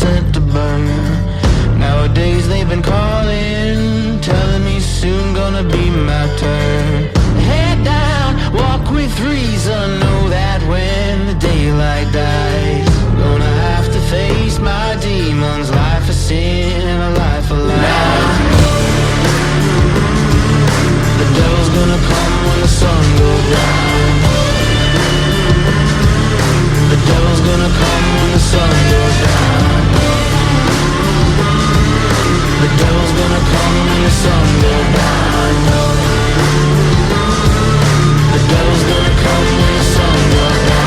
sent to burn. Nowadays they've been calling, telling me soon gonna be my turn. Head down, walk with reason, know that when the daylight dies, I'm gonna have to face my demons. Life of sin and a life of lies. The devil's gonna come when the sun goes down. The devil's gonna come when the sun goes down. The devil's gonna come when the sun goes down. The devil's gonna come when the sun goes down.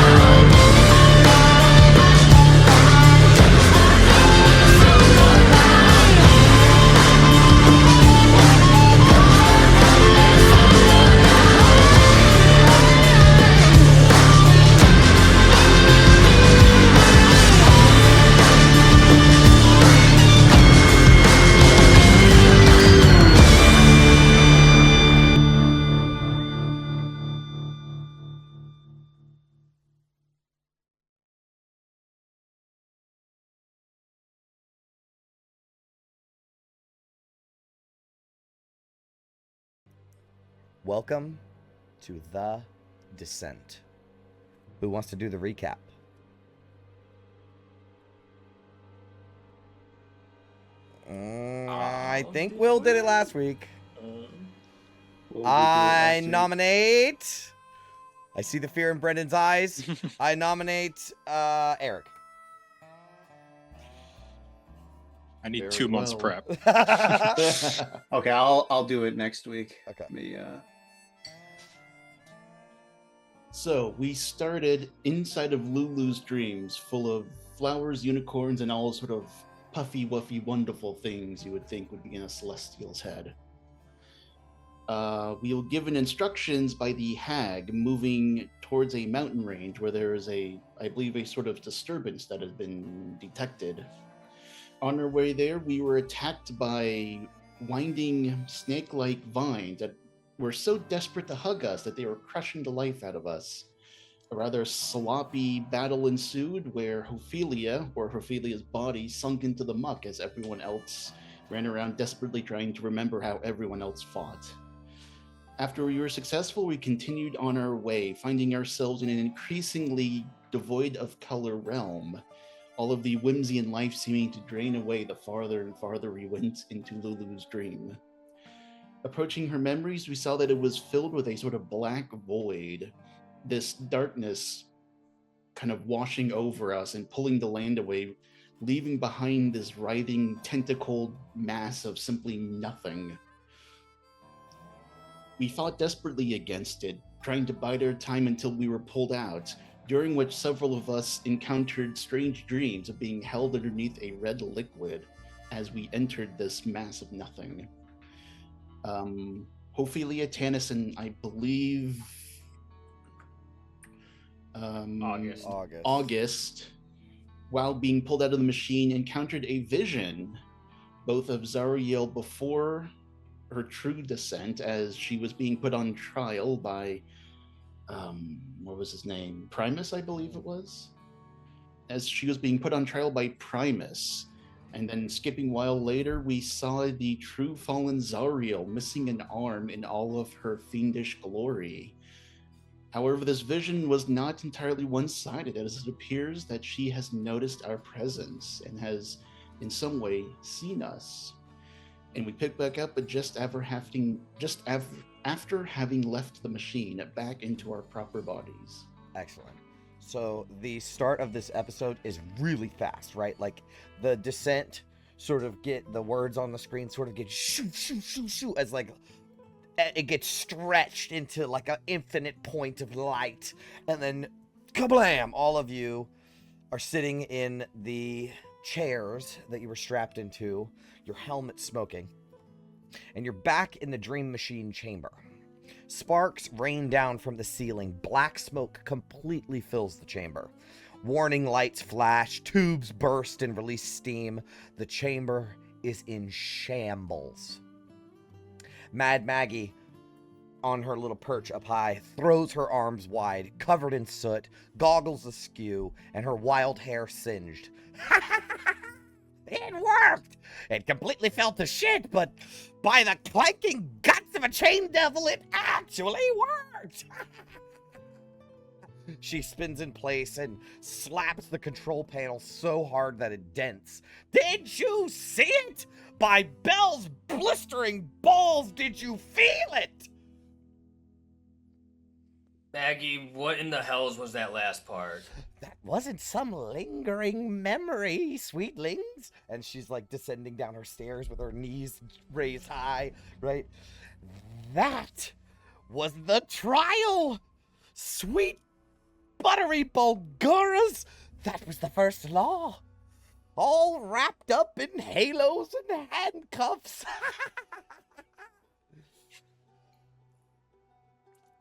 Welcome to The Descent. Who wants to do the recap? I think Will did it last week. I nominate... I see the fear in Brendan's eyes. I nominate Eric. I need 2 months prep. Okay, I'll do it next week. Okay. So we started inside of Lulu's dreams, full of flowers, unicorns, and all sort of puffy, wuffy, wonderful things you would think would be in a celestial's head. We were given instructions by the hag moving towards a mountain range where there is I believe, a sort of disturbance that has been detected. On our way there, we were attacked by winding snake-like vines that were so desperate to hug us that they were crushing the life out of us. A rather sloppy battle ensued where Ophelia's body sunk into the muck as everyone else ran around desperately trying to remember how everyone else fought. After we were successful, we continued on our way, finding ourselves in an increasingly devoid of color realm. All of the whimsy in life seeming to drain away the farther and farther we went into Lulu's dream. Approaching her memories, we saw that it was filled with a sort of black void. This darkness kind of washing over us and pulling the land away, leaving behind this writhing, tentacled mass of simply nothing. We fought desperately against it, trying to bide our time until we were pulled out, during which several of us encountered strange dreams of being held underneath a red liquid as we entered this mass of nothing. Ophelia, Tanis, and I believe August, while being pulled out of the machine, encountered a vision, both of Zariel before her true descent, as she was being put on trial by what was his name? Primus, I believe it was. As she was being put on trial by Primus. And then skipping a while later, we saw the true fallen Zariel missing an arm in all of her fiendish glory. However, this vision was not entirely one-sided, as it appears that she has noticed our presence and has in some way seen us. And we pick back up, but after having left the machine back into our proper bodies. Excellent. So the start of this episode is really fast, right? Like the descent sort of get the words on the screen sort of get shoo, shoo, shoo, shoo, as like it gets stretched into like an infinite point of light. And then kablam, all of you are sitting in the chairs that you were strapped into, your helmet smoking, and you're back in the dream machine chamber. Sparks rain down from the ceiling. Black smoke completely fills the chamber. Warning lights flash. Tubes burst and release steam. The chamber is in shambles. Mad Maggie, on her little perch up high, throws her arms wide, covered in soot, goggles askew, and her wild hair singed. It worked! It completely fell to shit, but by the clanking guts of a chain devil, it actually worked! She spins in place and slaps the control panel so hard that it dents. Did you see it? By Belle's blistering balls, did you feel it? Maggie, what in the hells was that last part? That wasn't some lingering memory, sweetlings. And she's like descending down her stairs with her knees raised high, right? That was the trial! Sweet buttery Bulguras! That was the first law. All wrapped up in halos and handcuffs.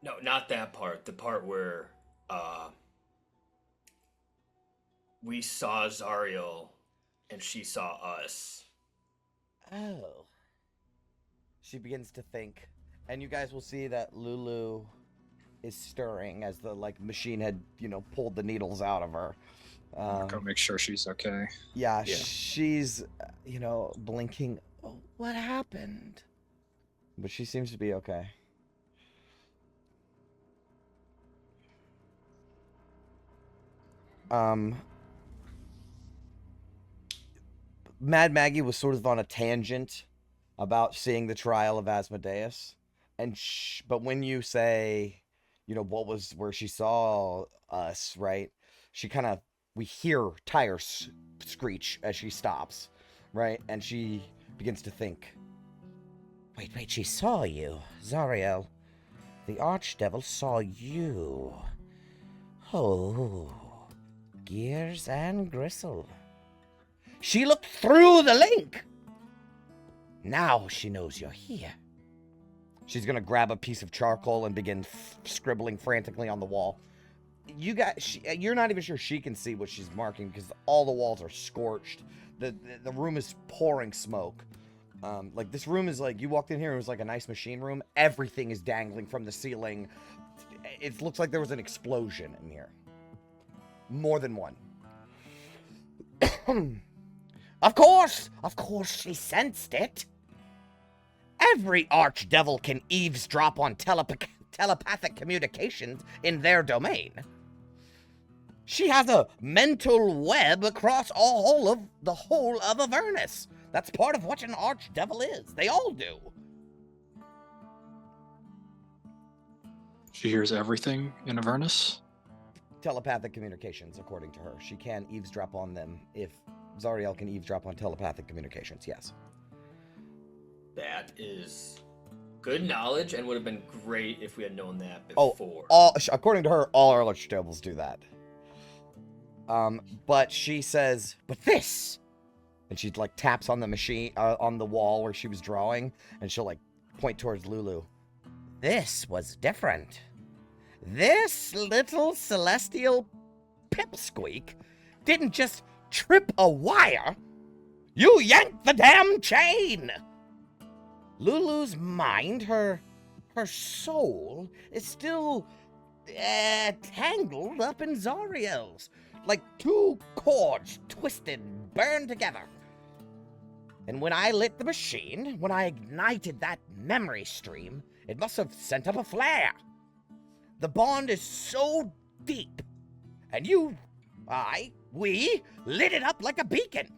No, not that part. The part where we saw Zariel and she saw us. Oh. She begins to think. And you guys will see that Lulu is stirring as the machine had, pulled the needles out of her. Go make sure she's okay. Yeah, she's, blinking. Oh, what happened? But she seems to be okay. Mad Maggie was sort of on a tangent about seeing the trial of Asmodeus, and but when you say, what was where she saw us, right? She we hear tires screech as she stops, right? And she begins to think. Wait, she saw you, Zariel. The Archdevil saw you. Oh, gears and gristle. She looked through the link. Now she knows you're here. She's gonna grab a piece of charcoal and begin scribbling frantically on the wall. You're not even sure she can see what she's marking because all the walls are scorched. The room is pouring smoke. This room is you walked in here and it was like a nice machine room. Everything is dangling from the ceiling. It looks like there was an explosion in here. More than one. Of course she sensed it. Every archdevil can eavesdrop on telepathic communications in their domain. She has a mental web across the whole of Avernus. That's part of what an archdevil is. They all do. She hears everything in Avernus? Telepathic communications, according to her. She can eavesdrop on them if Zariel can eavesdrop on telepathic communications, yes. That is good knowledge and would have been great if we had known that before. According to her, all archdevils do that. But she says, but this! And she taps on the machine, on the wall where she was drawing, and she'll point towards Lulu. This was different. This little celestial pipsqueak didn't just trip a wire. You yanked the damn chain! Lulu's mind, her soul, is still tangled up in Zariel's. Like two cords twisted, burned together. And when I lit the machine, when I ignited that memory stream, it must have sent up a flare. The bond is so deep, and we lit it up like a beacon.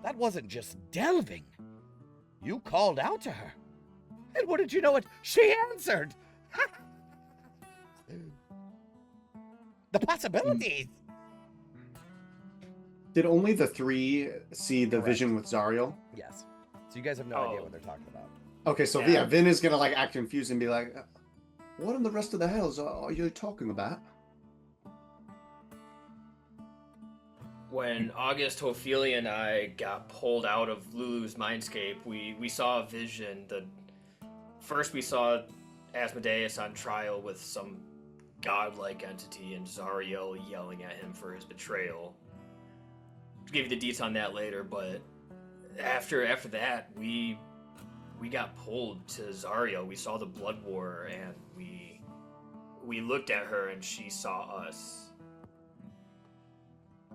That wasn't just delving. You called out to her. And what did you know it? She answered. The possibilities. Did only the three see the Correct. vision with Zariel? Yes. So you guys have no idea what they're talking about. Okay, so yeah, Vin is gonna act confused and be like, "What in the rest of the hells are you talking about?" When August, Ophelia, and I got pulled out of Lulu's mindscape, we saw a vision. First we saw Asmodeus on trial with some godlike entity and Zariel yelling at him for his betrayal. I'll give you the deets on that later, but after that, we got pulled to Zariel. We saw the blood war, and we looked at her, and she saw us.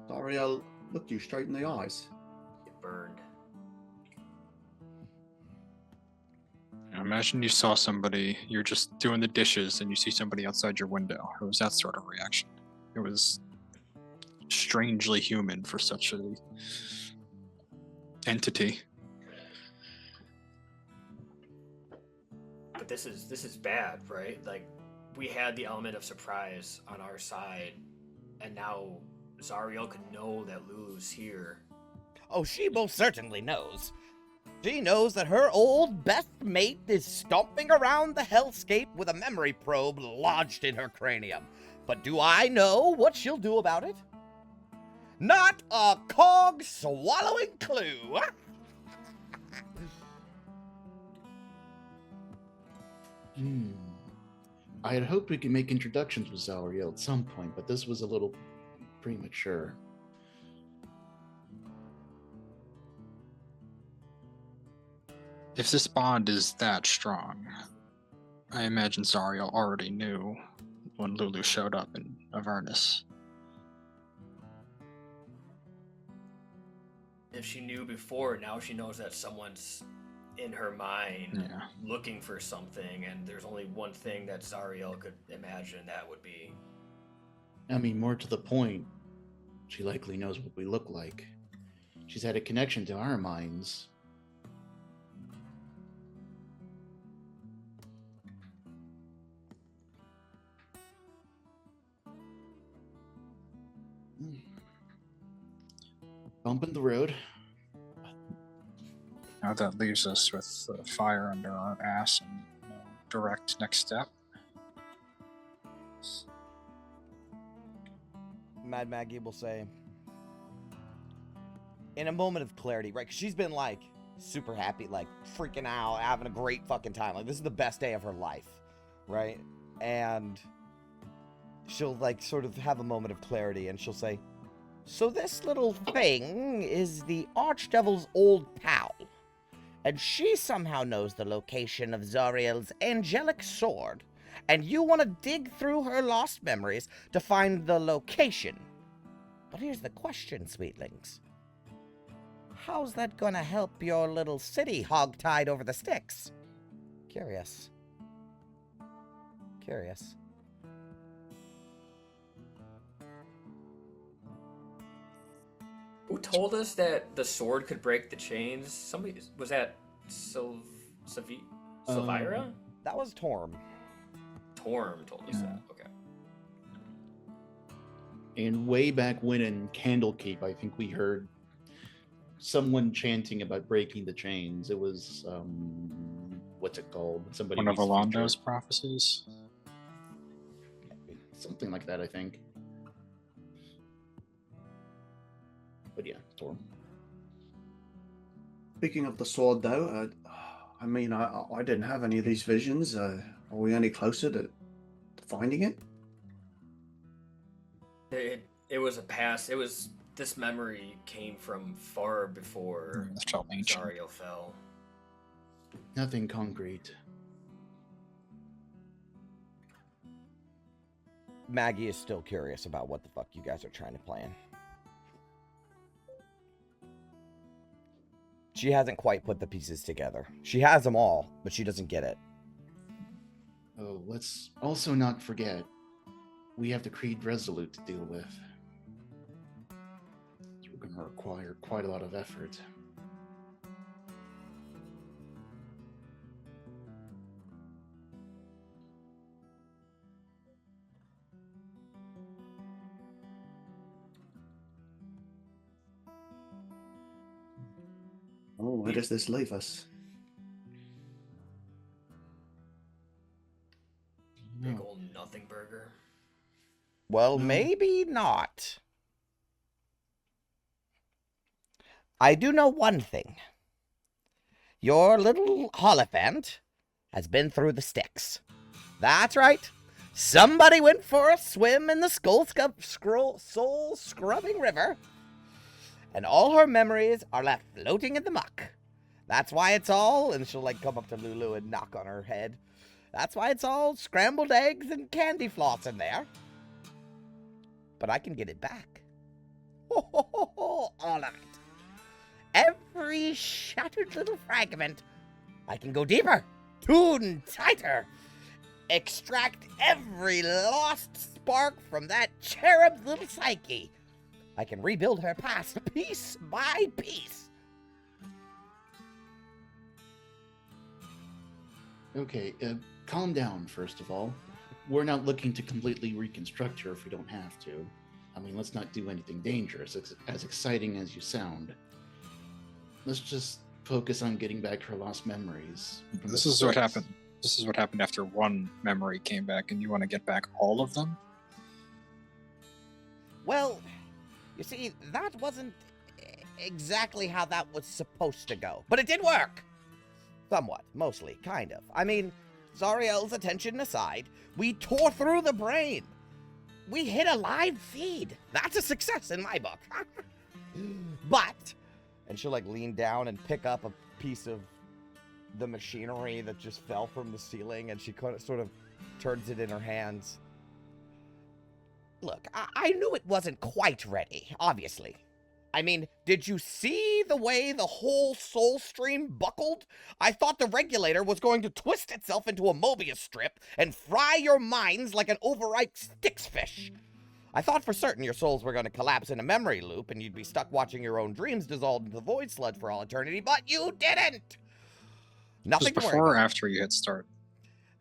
Zariel looked you straight in the eyes. Imagine you saw somebody, you're just doing the dishes, and you see somebody outside your window. It was that sort of reaction. It was strangely human for such a entity. But this is bad, right? Like, we had the element of surprise on our side, and now Zariel can know that Lulu's here. Oh, she most certainly knows. She knows that her old best mate is stomping around the hellscape with a memory probe lodged in her cranium. But do I know what she'll do about it? Not a cog-swallowing clue. I had hoped we could make introductions with Zariel at some point, but this was a little premature. If this bond is that strong, I imagine Zariel already knew when Lulu showed up in Avernus. If she knew before, now she knows that someone's in her mind looking for something, and there's only one thing that Zariel could imagine that would be. I mean, more to the point, she likely knows what we look like. She's had a connection to our minds. Bump in the road. Now that leaves us with fire under our ass and no direct next step. Mad Maggie will say, in a moment of clarity, right? 'Cause she's been like super happy, like freaking out, having a great fucking time. Like, this is the best day of her life, right? And she'll like sort of have a moment of clarity, and she'll say, so this little thing is the Archdevil's old pal, and she somehow knows the location of Zariel's angelic sword, and you want to dig through her lost memories to find the location. But here's the question, sweetlings. How's that gonna help your little city hogtied over the sticks? Curious. Curious. Who told us that the sword could break the chains? Somebody, was that Silvira? That was Torm. Torm told us that. Okay. And way back when in Candlekeep, I think we heard someone chanting about breaking the chains. It was, what's it called? Somebody. One of Alondo's prophecies? Something like that, I think. But yeah, Torm. Speaking of the sword, though, I mean, I didn't have any of these visions. Are we any closer to finding it? It was a past. This memory came from far before Zariel fell. Nothing concrete. Maggie is still curious about what the fuck you guys are trying to plan. She hasn't quite put the pieces together. She has them all, but she doesn't get it. Oh, let's also not forget, we have the Creed Resolute to deal with. So we're going to require quite a lot of effort. Oh, where does this leave us? Big old nothing burger. Well, maybe not. I do know one thing. Your little Holophant has been through the sticks. That's right. Somebody went for a swim in the soul-scrubbing river, and all her memories are left floating in the muck. That's why it's all, and she'll like come up to Lulu and knock on her head. That's why it's all scrambled eggs and candy floss in there. But I can get it back. All of it. Every shattered little fragment. I can go deeper. Tune tighter. Extract every lost spark from that cherub's little psyche. I can rebuild her past piece by piece. Okay, calm down, first of all. We're not looking to completely reconstruct her if we don't have to. I mean, let's not do anything dangerous, as exciting as you sound. Let's just focus on getting back her lost memories. This is what happened. This is what happened after one memory came back, and you want to get back all of them? Well, you see, that wasn't exactly how that was supposed to go. But it did work! Somewhat, mostly, kind of. I mean, Zariel's attention aside, we tore through the brain. We hit a live feed. That's a success in my book. But, and she'll like lean down and pick up a piece of the machinery that just fell from the ceiling, and she sort of turns it in her hands. Look, I knew it wasn't quite ready, obviously. I mean, did you see the way the whole soul stream buckled? I thought the regulator was going to twist itself into a Mobius strip and fry your minds like an overripe Styx fish. I thought for certain your souls were going to collapse in a memory loop and you'd be stuck watching your own dreams dissolve into the void sludge for all eternity, but you didn't! Nothing Just to worry before or about. after you hit start?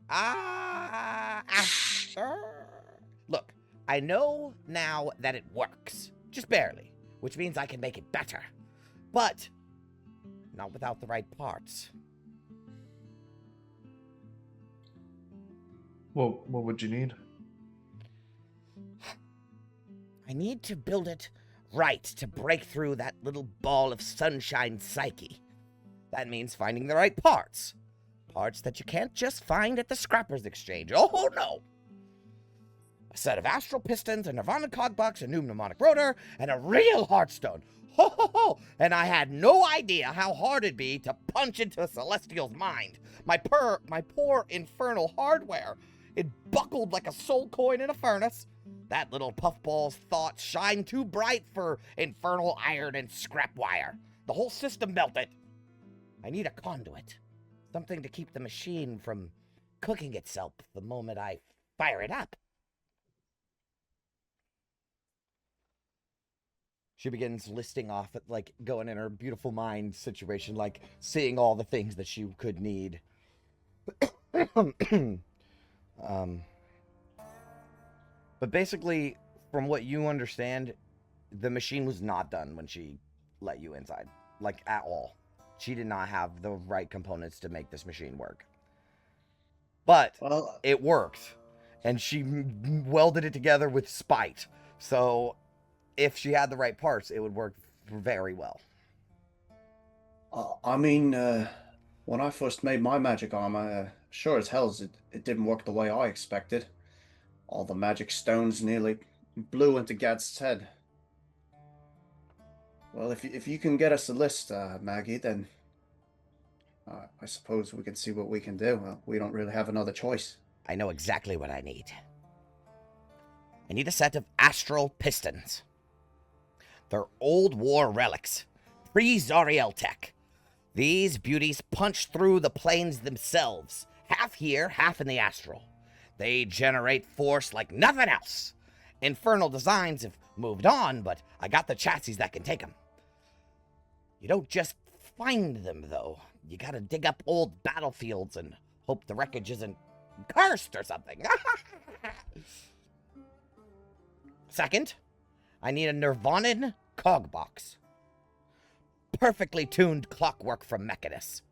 After. Look, I know now that it works. Just barely. Which means I can make it better. But not without the right parts. Well, what would you need? I need to build it right to break through that little ball of sunshine psyche. That means finding the right parts. Parts that you can't just find at the Scrappers Exchange. Oh, no! A set of astral pistons, a Nirvana cogbox, a new mnemonic rotor, and a real heartstone. Ho, ho, ho! And I had no idea how hard it'd be to punch into a Celestial's mind. My poor infernal hardware. It buckled like a soul coin in a furnace. That little puffball's thoughts shine too bright for infernal iron and scrap wire. The whole system melted. I need a conduit. Something to keep the machine from cooking itself the moment I fire it up. She begins listing off, like, going in her beautiful mind situation, like, seeing all the things that she could need. But basically, from what you understand, the machine was not done when she let you inside. Like, at all. She did not have the right components to make this machine work. But Well, it worked. And she welded it together with spite. So if she had the right parts, it would work very well. I mean, when I first made my magic armor, sure as hell it didn't work the way I expected. All the magic stones nearly blew into Gad's head. Well, if you can get us a list, Maggie, then I suppose we can see what we can do. Well, we don't really have another choice. I know exactly what I need. I need a set of astral pistons. They're old war relics, pre-Zariel tech. These beauties punch through the planes themselves, half here, half in the astral. They generate force like nothing else. Infernal designs have moved on, but I got the chassis that can take them. You don't just find them, though. You gotta dig up old battlefields and hope the wreckage isn't cursed or something. Second, I need a Nirvanan cogbox. Perfectly tuned clockwork from Mechanus.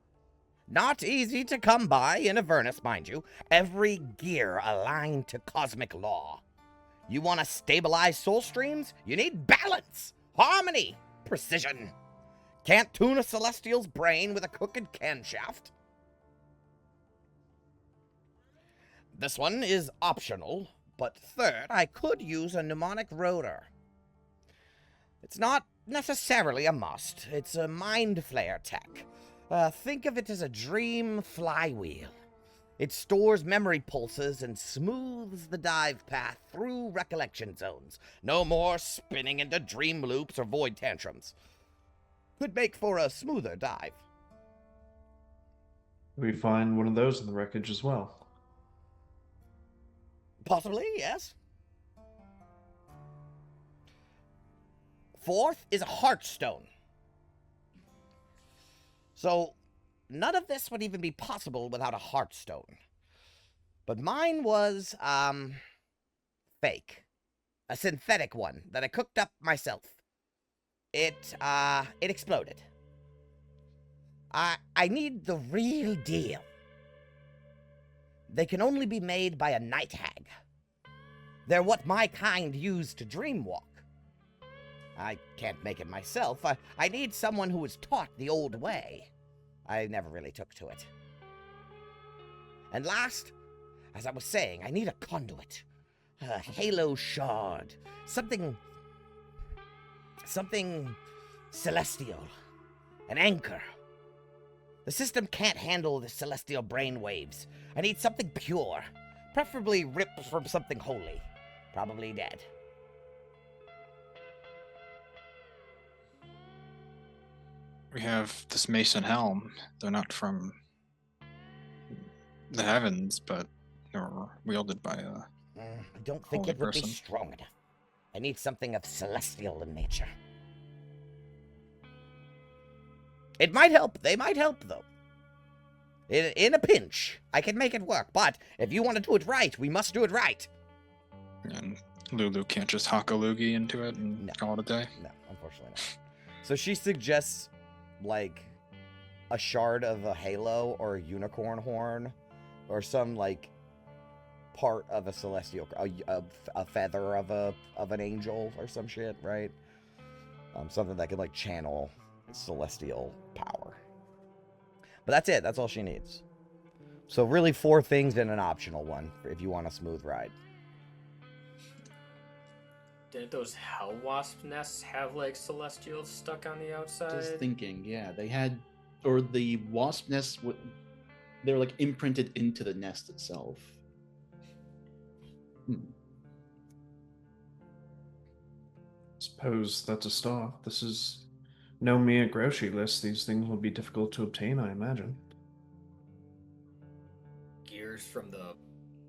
Not easy to come by in Avernus, mind you. Every gear aligned to cosmic law. You want to stabilize soul streams? You need balance, harmony, precision. Can't tune a Celestial's brain with a crooked camshaft. This one is optional, but third, I could use a mnemonic rotor. It's not necessarily a must. It's a mind flare tech. Think of it as a dream flywheel. It stores memory pulses and smooths the dive path through recollection zones. No more spinning into dream loops or void tantrums. Could make for a smoother dive. We find one of those in the wreckage as well. Possibly, yes. Fourth is a heartstone. So, none of this would even be possible without a heartstone. But mine was, fake. A synthetic one that I cooked up myself. It exploded. I need the real deal. They can only be made by a night hag. They're what my kind use to dreamwalk. I can't make it myself. I need someone who was taught the old way. I never really took to it. And last, as I was saying, I need a conduit. A halo shard. Something celestial. An anchor. The system can't handle the celestial brainwaves. I need something pure. Preferably ripped from something holy. Probably dead. We have this mason helm. They're not from the heavens, but they're wielded by a I don't think holy it would be person. strong enough. I need something of celestial in nature. It might help. They might help, though. In a pinch, I can make it work. But if you want to do it right, we must do it right. And Lulu can't just hock a loogie into it and No. call it a day. No, unfortunately not. So she suggests, like, a shard of a halo or a unicorn horn or some, like, part of a celestial, a feather of an angel or some shit, right? Something that can, like, channel celestial power. But that's it. That's all she needs. So really 4 things and an optional one if you want a smooth ride. Didn't those hell wasp nests have like celestials stuck on the outside? Just thinking, yeah, they had, or the wasp nests, they're like imprinted into the nest itself. Suppose that's a start. This is no mere grocery list. These things will be difficult to obtain, I imagine. Gears from the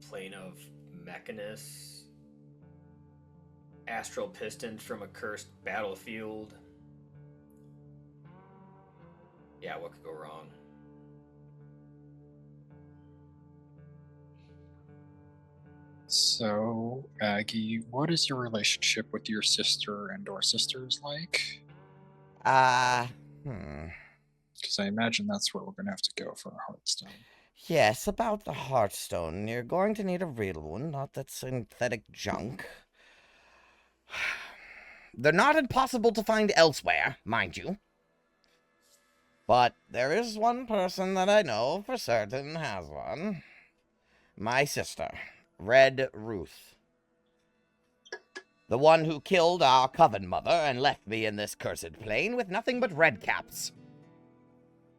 plane of Mechanus. Astral pistons from a cursed battlefield. Yeah, what could go wrong? So, Maggie, what is your relationship with your sister and or sisters like? Because I imagine that's where we're going to have to go for a Heartstone. Yes, about the Heartstone. You're going to need a real one, not that synthetic junk. They're not impossible to find elsewhere, mind you. But there is one person that I know for certain has one. My sister, Red Ruth. The one who killed our coven mother and left me in this cursed plane with nothing but red caps.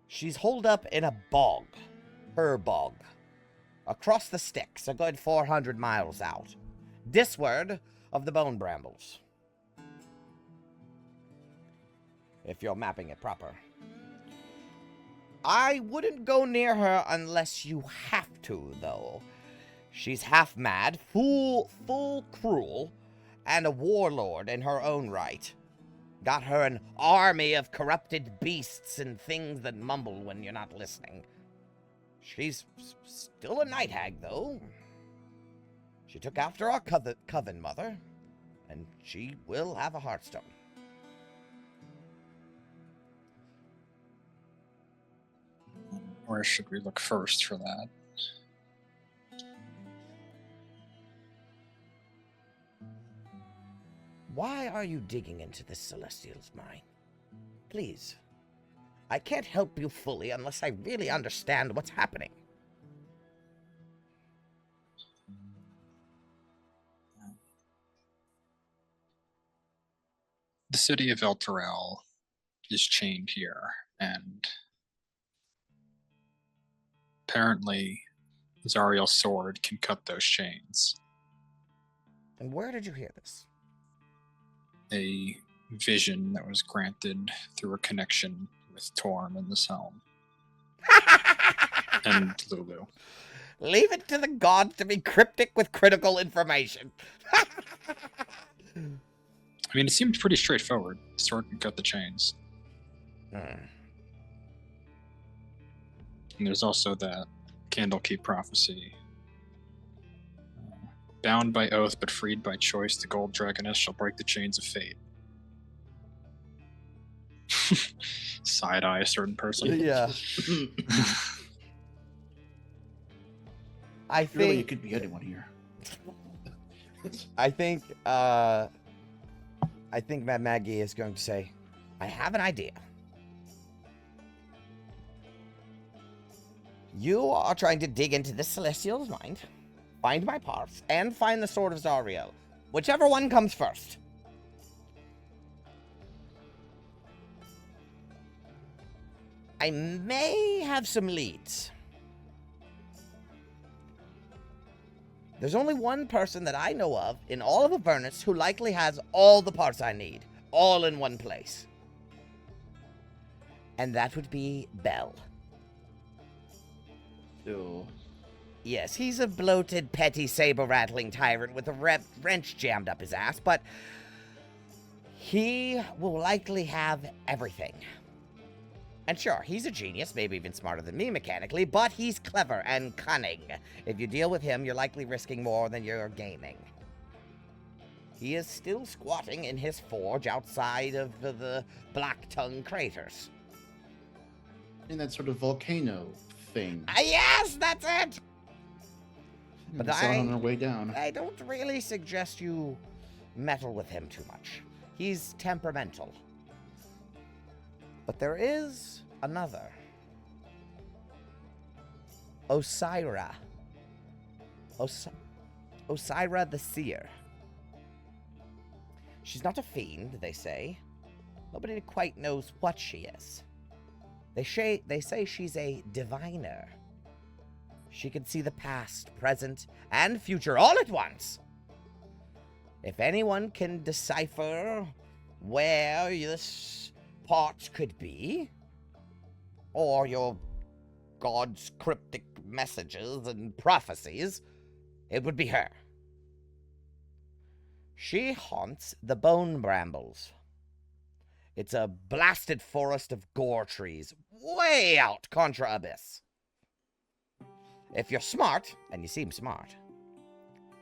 She's holed up in a bog. Her bog. Across the Styx, a good 400 miles out. Disward of the Bone Brambles. If you're mapping it proper. I wouldn't go near her unless you have to, though. She's half mad, full cruel, and a warlord in her own right. Got her an army of corrupted beasts and things that mumble when you're not listening. She's still a night hag, though. She took after our coven mother, and she will have a Heartstone. Where should we look first for that? Why are you digging into this Celestial's mind? Please. I can't help you fully unless I really understand what's happening. The city of Elturel is chained here, and apparently Zariel's sword can cut those chains. And where did you hear this? A vision that was granted through a connection with Torm and the Helm. And Lulu. Leave it to the gods to be cryptic with critical information. I mean, it seemed pretty straightforward. The sword can cut the chains. And there's also that Candlekeep prophecy. Bound by oath but freed by choice, the gold dragoness shall break the chains of fate. Side-eye a certain person. Yeah. I think Really, it could be anyone here. I think that Maggie is going to say, I have an idea. You are trying to dig into this Celestial's mind, find my parts, and find the Sword of Zariel. Whichever one comes first. I may have some leads. There's only one person that I know of in all of Avernus who likely has all the parts I need, all in one place. And that would be Bell. So, Yes, he's a bloated, petty, saber-rattling tyrant with a wrench jammed up his ass, but he will likely have everything. And sure, he's a genius, maybe even smarter than me mechanically, but he's clever and cunning. If you deal with him, you're likely risking more than you're gaining. He is still squatting in his forge outside of the Black Tongue craters. in that sort of volcano thing. Yes, that's it! But We saw it on our way down. I don't really suggest you meddle with him too much. He's temperamental. But there is another. Osira. Osira the Seer. She's not a fiend, they say. Nobody quite knows what she is. They say she's a diviner. She can see the past, present, and future all at once. If anyone can decipher where this part could be, or your god's cryptic messages and prophecies, it would be her. She haunts the bone brambles. It's a blasted forest of gore trees, way out contra abyss. If you're smart, and you seem smart,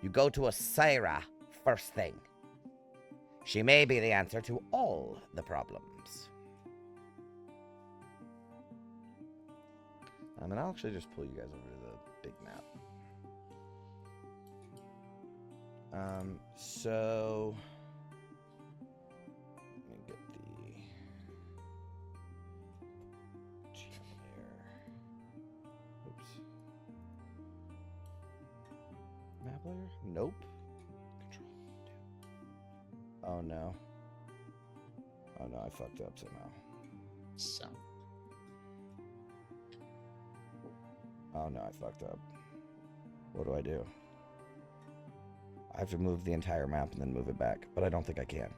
you go to Osira first thing. She may be the answer to all the problems. And I'll actually just pull you guys over to the big map. So let me get the GM layer. Oops. Map layer? Nope. Control. Oh no. Oh no, I fucked up somehow. So, Oh no, I fucked up. What do I do? I have to move the entire map and then move it back, but I don't think I can.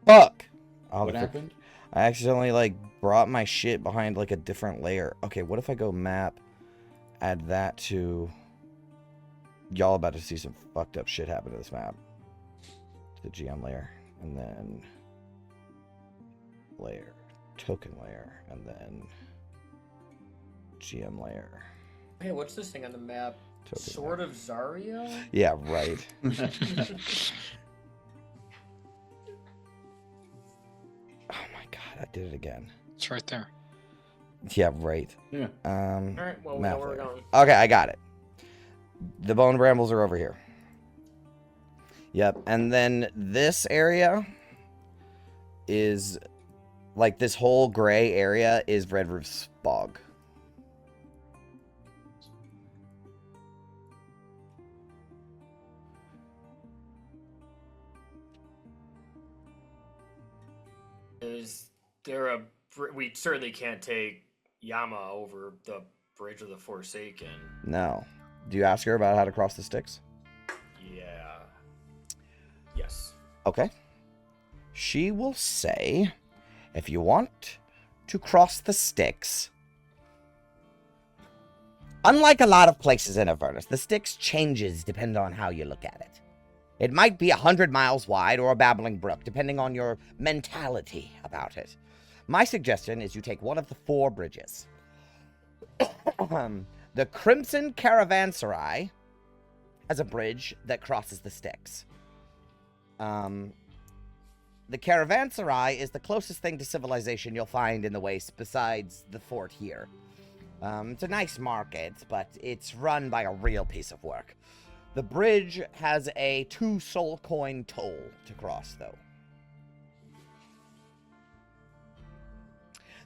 Fuck! what happened? I accidentally, brought my shit behind, a different layer. Okay, what if I go map, add that to... Y'all about to see some fucked up shit happen to this map. To the GM layer, and then... layer, token layer, and then... GM layer. Hey, what's this thing on the map? Token Sword layer. of Zariel? Yeah, right. Oh my god, I did it again. It's right there. Yeah, right. Yeah. Alright, well, we map know where we're layer. going. Okay, I got it. The bone brambles are over here. Yep, and then this area is, this whole gray area is Red Roof's Bog. Is there a... We certainly can't take Yama over the Bridge of the Forsaken. No. Do you ask her about how to cross the sticks? Yeah. Yes. Okay. She will say, if you want to cross the sticks, Unlike a lot of places in Avernus, the Styx changes depending on how you look at it. It might be 100 miles wide or a babbling brook, depending on your mentality about it. My suggestion is you take one of the 4 bridges. The Crimson Caravanserai has a bridge that crosses the Styx. The Caravanserai is the closest thing to civilization you'll find in the waste besides the fort here. It's a nice market, but it's run by a real piece of work. The bridge has a 2 soul coin toll to cross, though.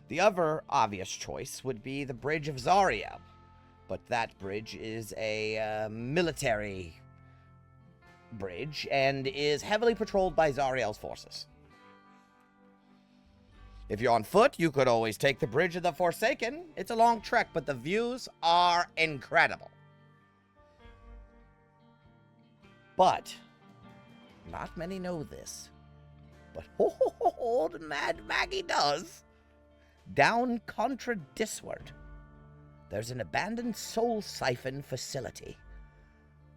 The other obvious choice would be the Bridge of Zariel, but that bridge is a military bridge and is heavily patrolled by Zariel's forces. If you're on foot, you could always take the Bridge of the Forsaken. It's a long trek, but the views are incredible. But, not many know this, but old Mad Maggie does. Down Contra Disward, there's an abandoned soul siphon facility.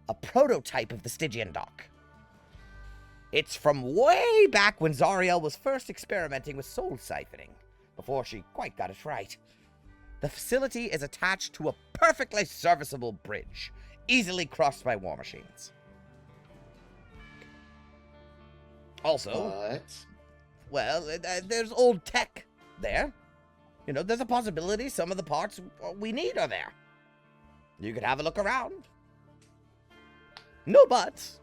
A prototype of the Stygian dock. It's from way back when Zariel was first experimenting with soul siphoning, before she quite got it right. The facility is attached to a perfectly serviceable bridge, easily crossed by war machines. Also, there's old tech there. You know, there's a possibility some of the parts we need are there. You could have a look around. No buts.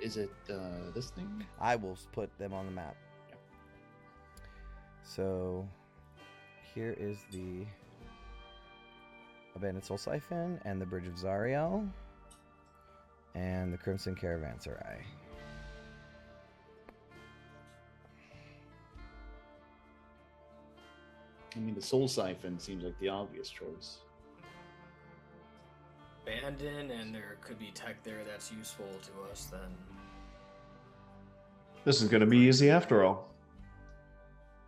Is it this thing? I will put them on the map. Yeah. So, here is the Abandoned Soul Siphon and the Bridge of Zariel and the Crimson Caravanserai. I mean, the Soul Siphon seems like the obvious choice. Abandoned, and there could be tech there that's useful to us then. This is going to be easy after all.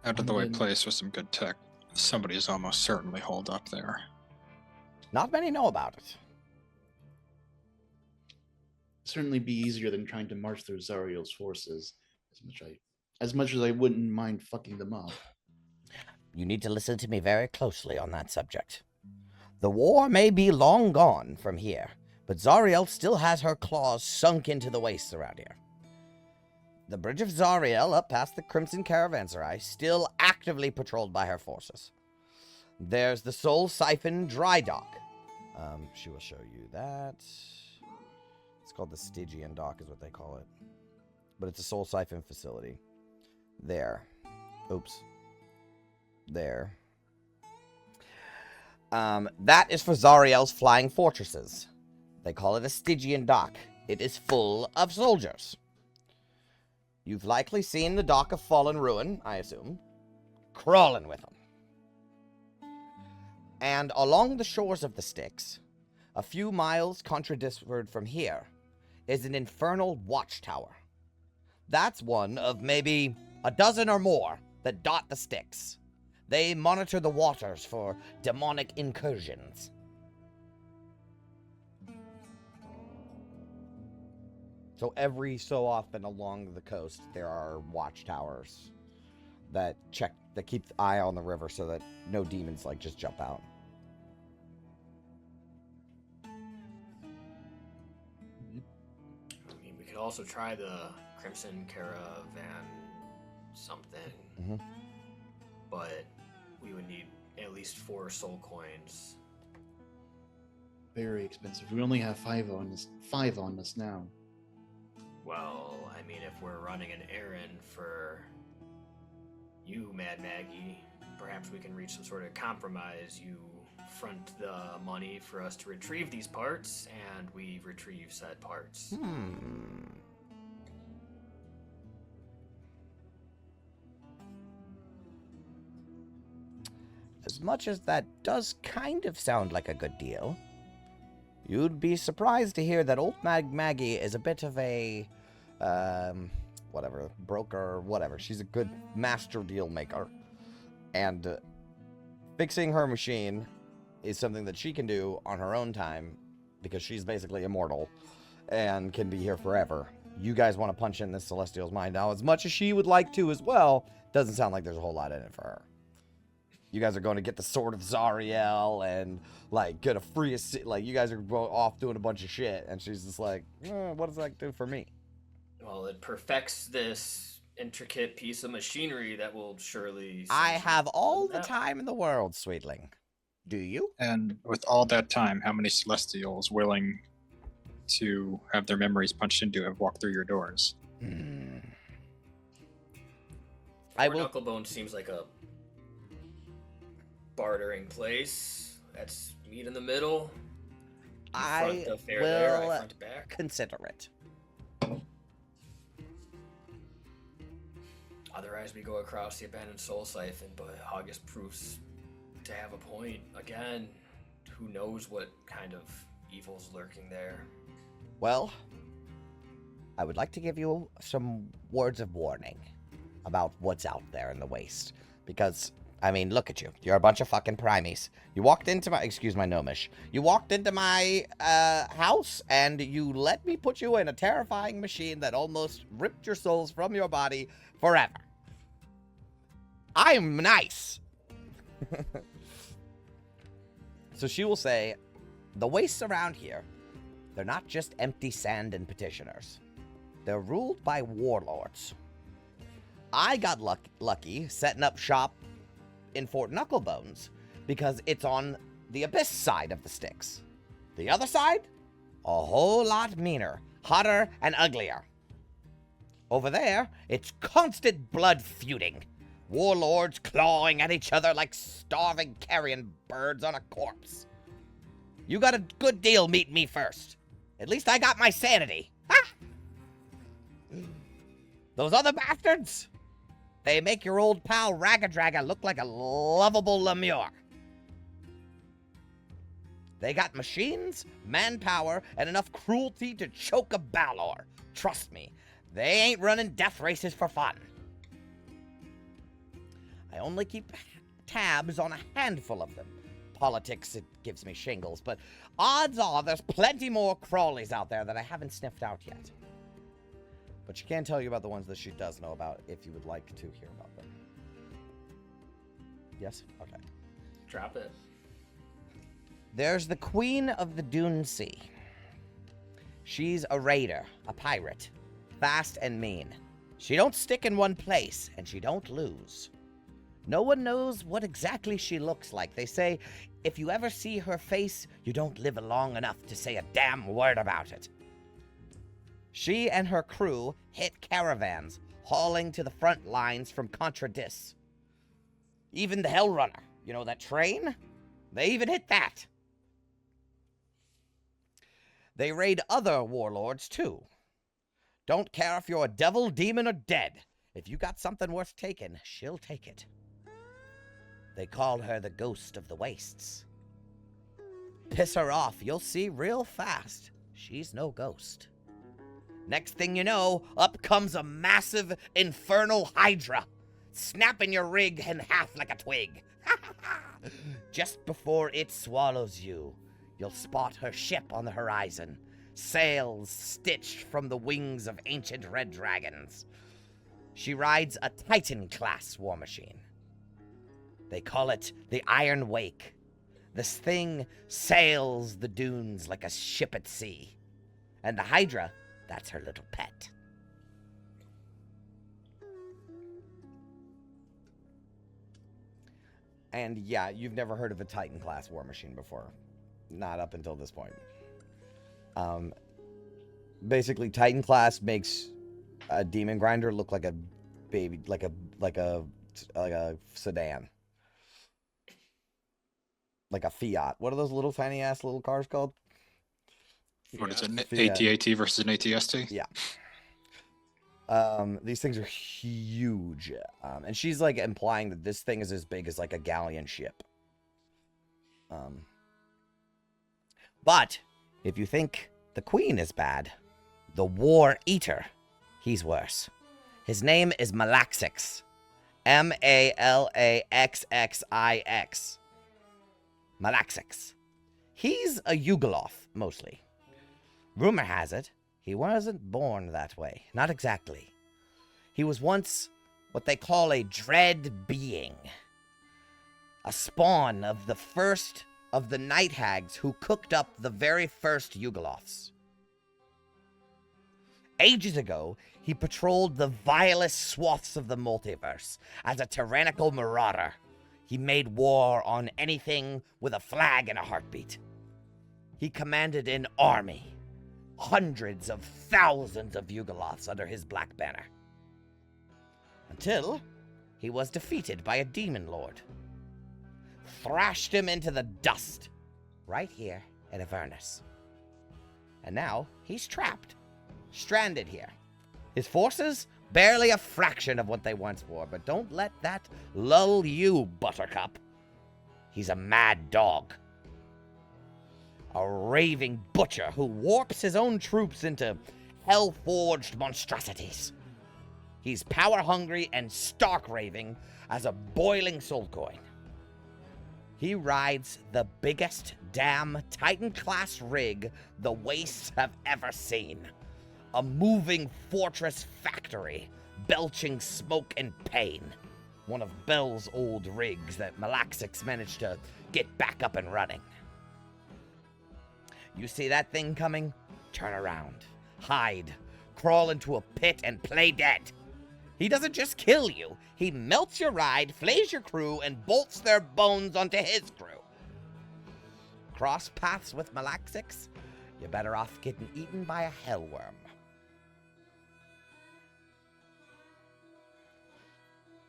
Out of the way place with some good tech. Somebody's almost certainly holed up there. Not many know about it. Certainly be easier than trying to march through Zariel's forces. As much as I wouldn't mind fucking them up. You need to listen to me very closely on that subject. The war may be long gone from here, but Zariel still has her claws sunk into the wastes around here. The Bridge of Zariel, up past the Crimson Caravanserai, still actively patrolled by her forces. There's the Soul Siphon Dry Dock. She will show you that. It's called the Stygian Dock is what they call it. But it's a Soul Siphon facility. There. Oops. There. That is for Zariel's flying fortresses. They call it a Stygian dock. It is full of soldiers. You've likely seen the Dock of Fallen Ruin, I assume, crawling with them. And along the shores of the Styx, a few miles contradisward from here, is an infernal watchtower. That's one of maybe a dozen or more that dot the Styx. They monitor the waters for demonic incursions. So every so often along the coast, there are watchtowers that keep the eye on the river so that no demons just jump out. I mean, we could also try the Crimson Caravan something. Mm-hmm. But we would need at least 4 soul coins. Very expensive. We only have 5 on us now. Well, I mean, if we're running an errand for you, Mad Maggie, perhaps we can reach some sort of compromise. You front the money for us to retrieve these parts, and we retrieve said parts. As much as that does kind of sound like a good deal, you'd be surprised to hear that old Maggie is a bit of a whatever, broker, whatever. She's a good master deal maker. And fixing her machine is something that she can do on her own time because she's basically immortal and can be here forever. You guys want to punch in this Celestial's mind now as much as she would like to as well. Doesn't sound like there's a whole lot in it for her. You guys are going to get the Sword of Zariel and, like, get a free... Like, you guys are off doing a bunch of shit. And she's just like, what does that do for me? Well, it perfects this intricate piece of machinery that will surely... I have all the time in the world, sweetling. Do you? And with all that time, how many Celestials willing to have their memories punched into have walked through your doors? Knucklebone seems like a bartering place. That's meet in the middle. I will consider it. Otherwise, we go across the abandoned soul siphon, but August proves to have a point. Again, who knows what kind of evil's lurking there. Well, I would like to give you some words of warning about what's out there in the waste. Because, I mean, look at you. You're a bunch of fucking primies. You walked into my... Excuse my gnomish. You walked into my house, and you let me put you in a terrifying machine that almost ripped your souls from your body forever. I'm nice. So she will say, the wastes around here, they're not just empty sand and petitioners. They're ruled by warlords. I got lucky setting up shop in Fort Knucklebones because it's on the abyss side of the sticks. The other side? A whole lot meaner, hotter, and uglier. Over there, it's constant blood feuding. Warlords clawing at each other like starving carrion birds on a corpse. You got a good deal meeting me first. At least I got my sanity. Ha! Those other bastards, they make your old pal Ragadraga look like a lovable lemure. They got machines, manpower, and enough cruelty to choke a Baldur. Trust me, they ain't running death races for fun. I only keep tabs on a handful of them. Politics, it gives me shingles, but odds are there's plenty more crawlies out there that I haven't sniffed out yet. But she can tell you about the ones that she does know about if you would like to hear about them. Yes? Okay. Drop it. There's the Queen of the Dune Sea. She's a raider, a pirate, fast and mean. She don't stick in one place, and she don't lose. No one knows what exactly she looks like. They say, if you ever see her face, you don't live long enough to say a damn word about it. She and her crew hit caravans, hauling to the front lines from Contra Dis. Even the Hellrunner, you know that train? They even hit that. They raid other warlords, too. Don't care if you're a devil, demon, or dead. If you got something worth taking, she'll take it. They call her the Ghost of the Wastes. Piss her off, you'll see real fast. She's no ghost. Next thing you know, up comes a massive infernal hydra, snapping your rig in half like a twig. Just before it swallows you, you'll spot her ship on the horizon, sails stitched from the wings of ancient red dragons. She rides a Titan-class war machine. They call it the Iron Wake. This thing sails the dunes like a ship at sea. And the Hydra, that's her little pet. And yeah, you've never heard of a Titan-class war machine before. Not up until this point. Basically, Titan-class makes a demon grinder look like a baby, like a sedan. Like a Fiat. What are those little tiny ass little cars called? What is it? An Fiat. AT-AT versus an ATST? Yeah. These things are huge. And she's like implying that this thing is as big as like a galleon ship. But if you think the Queen is bad, the War Eater, he's worse. His name is Malaxix. Malaxxix. Malaxix. He's a Yugoloth, mostly. Rumor has it, he wasn't born that way. Not exactly. He was once what they call a dread being. A spawn of the first of the night hags who cooked up the very first Yugoloths. Ages ago, he patrolled the vilest swaths of the multiverse as a tyrannical marauder. He made war on anything with a flag and a heartbeat. He commanded an army, hundreds of thousands of Yugoloths under his black banner. Until he was defeated by a demon lord. Thrashed him into the dust, right here at Avernus. And now he's trapped, stranded here. His forces, barely a fraction of what they once were, but don't let that lull you, Buttercup. He's a mad dog. A raving butcher who warps his own troops into hell-forged monstrosities. He's power-hungry and stark-raving as a boiling soul coin. He rides the biggest damn Titan-class rig the wastes have ever seen. A moving fortress factory, belching smoke and pain. One of Bell's old rigs that Malaxix managed to get back up and running. You see that thing coming? Turn around, hide, crawl into a pit and play dead. He doesn't just kill you, he melts your ride, flays your crew, and bolts their bones onto his crew. Cross paths with Malaxix? You're better off getting eaten by a hellworm.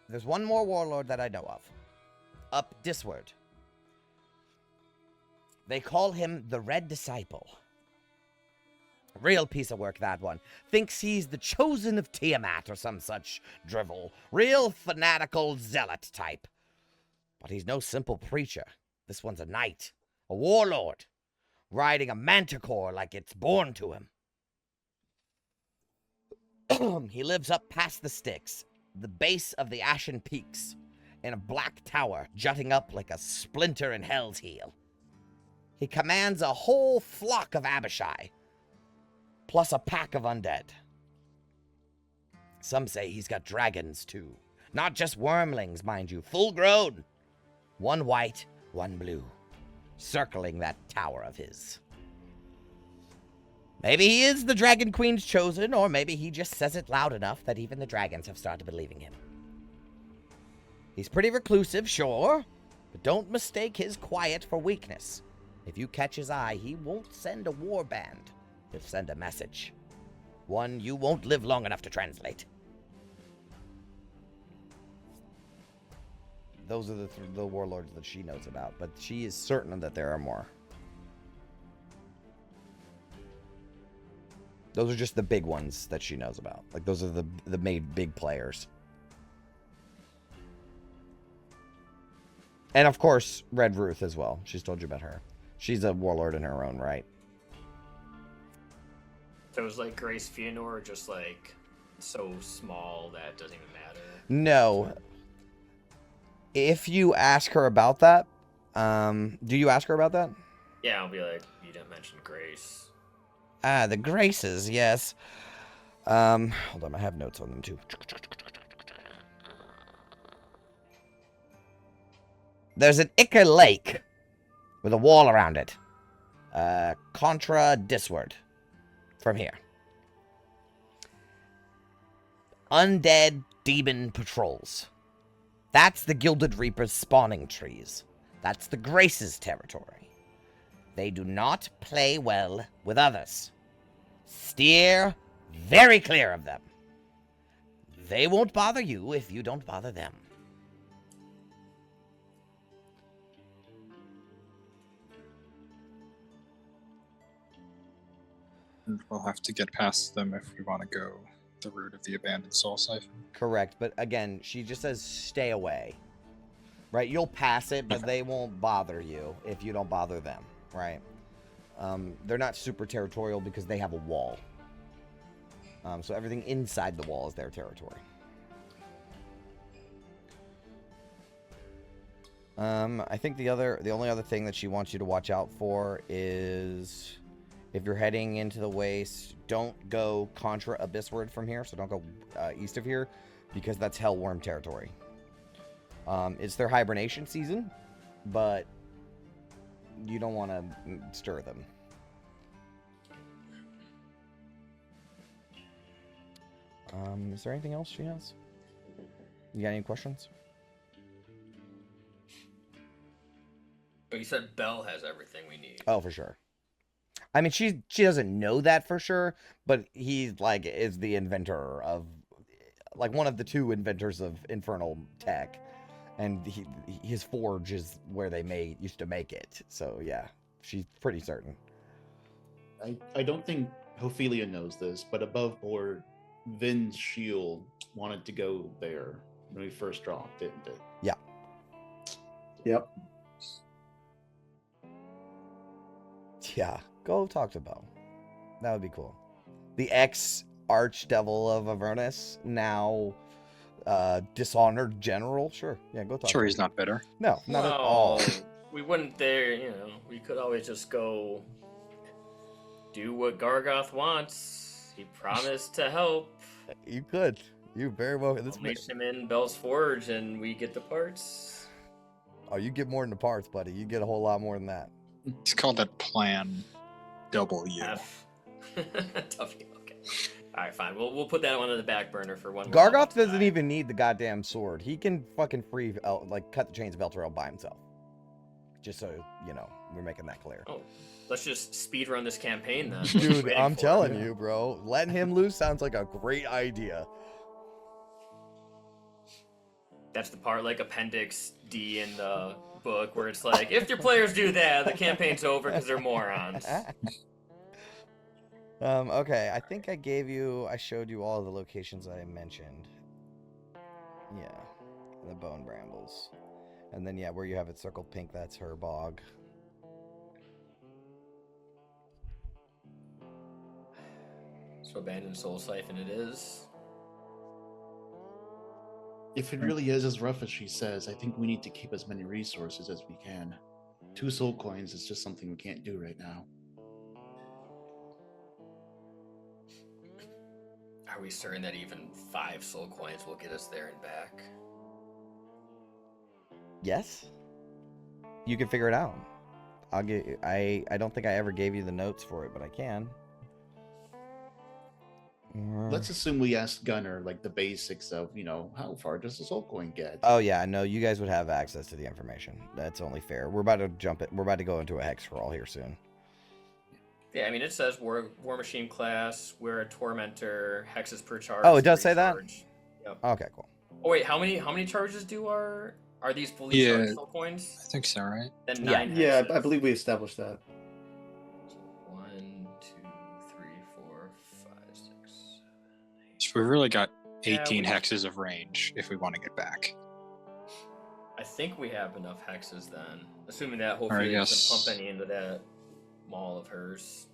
There's one more warlord that I know of. Up Disward. They call him the Red Disciple. Real piece of work, that one. Thinks he's the chosen of Tiamat or some such drivel. Real fanatical zealot type. But he's no simple preacher. This one's a knight. A warlord. Riding a manticore like it's born to him. He lives up past the Styx, the base of the Ashen Peaks, in a black tower jutting up like a splinter in Hell's Heel. He commands a whole flock of Abishai, plus a pack of undead. Some say he's got dragons, too. Not just wormlings, mind you, full grown. One white, one blue, circling that tower of his. Maybe he is the Dragon Queen's chosen, or maybe he just says it loud enough that even the dragons have started believing him. He's pretty reclusive, sure, but don't mistake his quiet for weakness. If you catch his eye, he won't send a war band. He'll send a message. One you won't live long enough to translate. Those are the warlords that she knows about, but she is certain that there are more. Those are just the big ones that she knows about. Like, those are the main big players. And, of course, Red Ruth as well. She's told you about her. She's a warlord in her own right. Those, like, Grace Fëanor are just, like, so small that it doesn't even matter. No. If you ask her about that, do you ask her about that? Yeah, I'll be like, you didn't mention Grace. Ah, the Graces, yes. Hold on, I have notes on them, too. There's an Icker Lake with a wall around it. Contra Disward. From here. Undead demon patrols. That's the Gilded Reaper's spawning trees. That's the Graces' territory. They do not play well with others. Steer very clear of them. They won't bother you if you don't bother them. And we'll have to get past them if we want to go the route of the abandoned soul siphon. Correct, but again, she just says stay away. Right? You'll pass it, but they won't bother you if you don't bother them. Right? They're not super territorial because they have a wall. So everything inside the wall is their territory. I think the only other thing that she wants you to watch out for is if you're heading into the waste, don't go contra abyssward from here. So don't go east of here, because that's hellworm territory. It's their hibernation season, but you don't want to stir them. Is there anything else she has? You got any questions? But you said Belle has everything we need. Oh, for sure. I mean, she doesn't know that for sure, but he's like is the inventor of, like, one of the two inventors of Infernal tech, and his forge is where they used to make it. So yeah, she's pretty certain. I don't think Ophelia knows this, but above board, Vin's shield wanted to go there when we first dropped, didn't it? Yeah. Yep. Yeah, go talk to Belle. That would be cool. The ex-archdevil of Avernus, now dishonored general. Sure, yeah, go talk. Sure, to he's him. not bitter. No, not at all. We wouldn't dare, we could always just go do what Gargoth wants. He promised to help. You could. You very well. We'll meet him in Belle's Forge and we get the parts. Oh, you get more than the parts, buddy. You get a whole lot more than that. It's called that Plan W. F. W, okay. Alright, fine. We'll put that one on the back burner for one more. Gargoth doesn't even need the goddamn sword. He can fucking cut the chains of Elturel by himself. Just so, we're making that clear. Oh, let's just speed run this campaign then. Dude, I'm telling you, bro. Letting him loose sounds like a great idea. That's the part like Appendix D in the book where it's like, if your players do that, the campaign's over because they're morons. Okay, I think I showed you all the locations I mentioned. Yeah, the bone brambles. And then, yeah, where you have it circled pink, that's her bog. So abandoned soul siphon it is. If it really is as rough as she says, I think we need to keep as many resources as we can. 2 soul coins is just something we can't do right now. Are we certain that even 5 soul coins will get us there and back? Yes. You can figure it out. I don't think I ever gave you the notes for it, but I can. Let's assume we asked Gunnar like the basics of, how far does the soul coin get? Oh yeah, no, you guys would have access to the information. That's only fair. We're about to go into a hex crawl here soon. Yeah, I mean it says we're War Machine class, we're a Tormentor, hexes per charge. Oh, it does say that? Yep. Okay, cool. Oh wait, how many charges are these fully charged soul coins? I think so, right? Then 9 hexes. Yeah, I believe we established that. 1, 2, 3, 4, 5, 6, 7, 8. So we've really got 18 Yeah, hexes of range if we want to get back. I think we have enough hexes then. Assuming that whole Or I field doesn't guess- pump any into that maul of hers.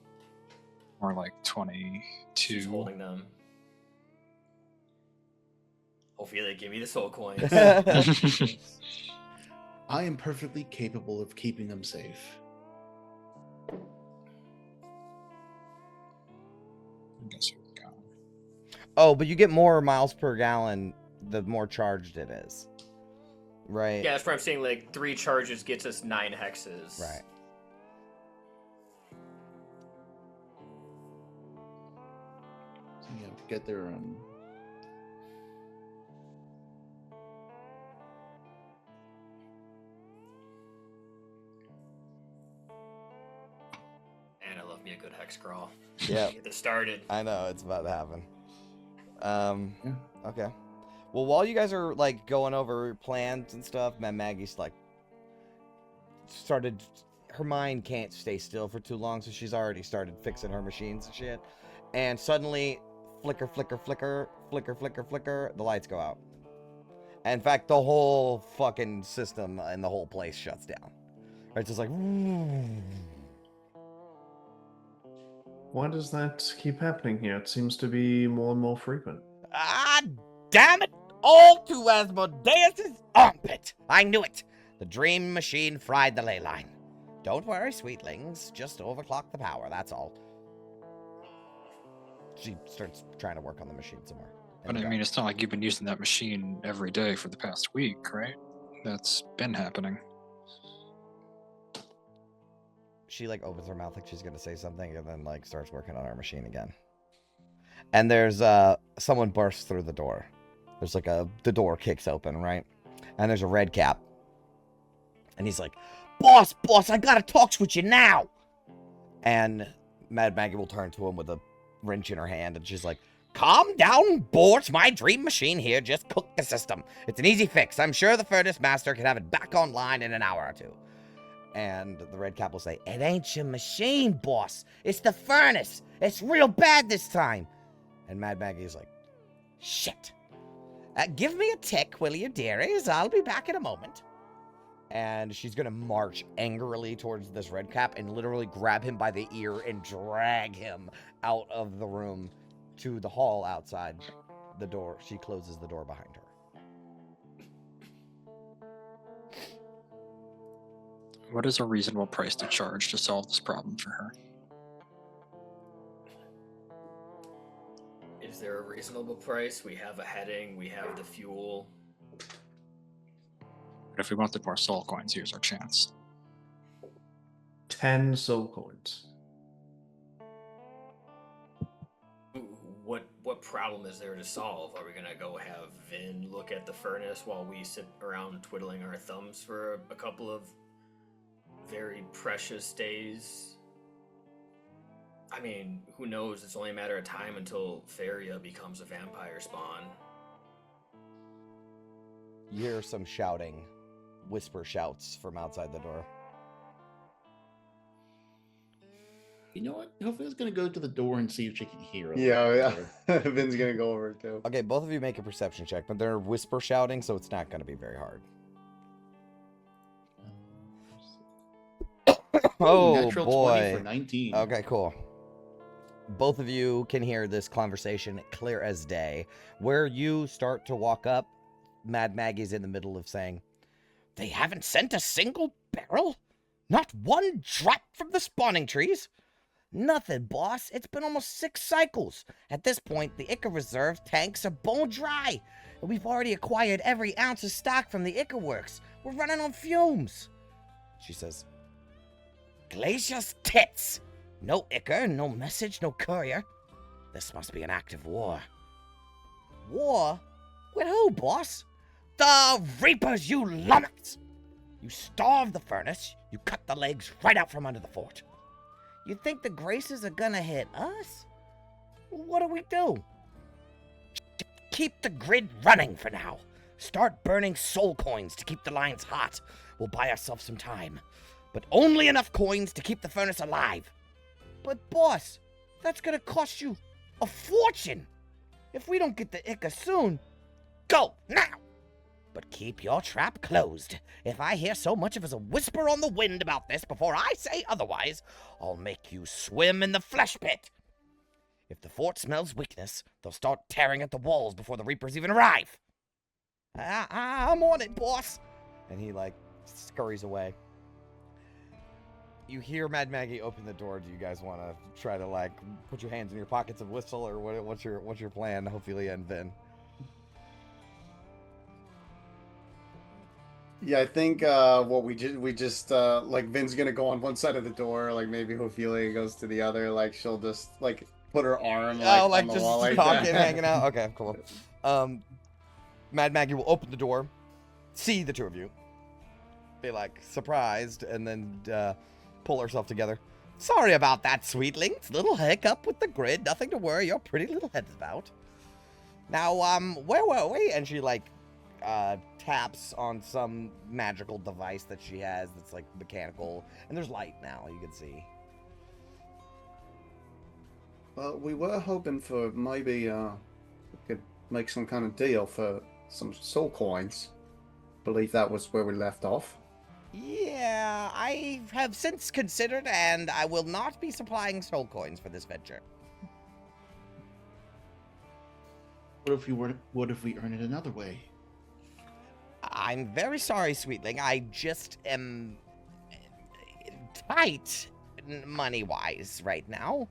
More like She's 22. holding them. Hopefully they give me the soul coins. I am perfectly capable of keeping them safe. I guess we've got- Oh, but you get more miles per gallon the more charged it is. Right? Yeah, that's what I'm saying. Like 3 charges gets us 9 hexes. Right. So yeah, to get there. And I love me a good hex crawl. Yeah. Get this started. I know, it's about to happen. Yeah. Okay. Well, while you guys are, like, going over plans and stuff, Maggie's, like, her mind can't stay still for too long, so she's already started fixing her machines and shit. And suddenly, flicker, flicker, flicker, flicker, flicker, flicker, the lights go out. And in fact, the whole fucking system and the whole place shuts down. Right? It's just like... Why does that keep happening here? It seems to be more and more frequent. Ah, damn it! All to Asmodeus's armpit! I knew it! The dream machine fried the ley line. Don't worry, sweetlings. Just overclock the power, that's all. She starts trying to work on the machine some more. But I mean, it's not like you've been using that machine every day for the past week, right? That's been happening. She like opens her mouth like she's gonna say something and then like starts working on our machine again. And there's someone bursts through the door. There's like the door kicks open, right? And there's a red cap. And he's like, boss, I gotta talk with you now. And Mad Maggie will turn to him with a wrench in her hand and she's like, calm down, boss. My dream machine here just cooked the system. It's an easy fix. I'm sure the furnace master can have it back online in an hour or two. And the red cap will say, it ain't your machine, boss. It's the furnace. It's real bad this time. And Mad Maggie is like, shit. Give me a tick, will you, dearies? I'll be back in a moment. And she's going to march angrily towards this red cap and literally grab him by the ear and drag him out of the room to the hall outside the door. She closes the door behind her. What is a reasonable price to charge to solve this problem for her? Is there a reasonable price? We have a heading, we have the fuel. But if we wanted more soul coins, here's our chance. 10 soul coins. What problem is there to solve? Are we gonna go have Vin look at the furnace while we sit around twiddling our thumbs for a couple of very precious days? I mean, who knows? It's only a matter of time until Feria becomes a vampire spawn. You hear some shouting, whisper shouts from outside the door. You know what? Hopefully, going to go to the door and see if she can hear it. Yeah. Vin's gonna go over too. Okay, both of you make a perception check, but they're whisper shouting, so it's not going to be very hard. Oh, natural boy. 20 for 19. Okay, cool. Both of you can hear this conversation clear as day. Where you start to walk up, Mad Maggie's in the middle of saying, they haven't sent a single barrel? Not one drop from the spawning trees? Nothing, boss. It's been almost 6 cycles. At this point, the Ica reserve tanks are bone dry. And we've already acquired every ounce of stock from the Ica works. We're running on fumes. She says, Glacier's tits. No Ica, no message, no courier. This must be an active war. War? With who, boss? The Reapers, you lummox! You starved the furnace, you cut the legs right out from under the fort. You think the Graces are gonna hit us? What do we do? Keep the grid running for now. Start burning soul coins to keep the lines hot. We'll buy ourselves some time. But only enough coins to keep the furnace alive. But boss, that's gonna cost you a fortune. If we don't get the Ica soon, go now. But keep your trap closed. If I hear so much as a whisper on the wind about this before I say otherwise, I'll make you swim in the flesh pit. If the fort smells weakness, they'll start tearing at the walls before the Reapers even arrive. I'm on it, boss. And he, scurries away. You hear Mad Maggie open the door. Do you guys want to try to, put your hands in your pockets and whistle, or what's your plan, Ophelia and Vin? Yeah, I think what we just Vin's gonna go on one side of the door, maybe Ophelia goes to the other, she'll just put her arm on the just wall like talking, that. hanging out. Okay, cool. Mad Maggie will open the door, see the two of you, be surprised, and then pull herself together. Sorry about that, sweetlings. Little hiccup with the grid. Nothing to worry your pretty little heads about. Now, where were we? And she taps on some magical device that she has that's mechanical, and there's light now, you can see. Well, we were hoping for maybe we could make some kind of deal for some soul coins. Believe that was where we left off. Yeah, I have since considered, and I will not be supplying soul coins for this venture. What if we earn it another way? I'm very sorry, Sweetling. I just am tight money-wise right now.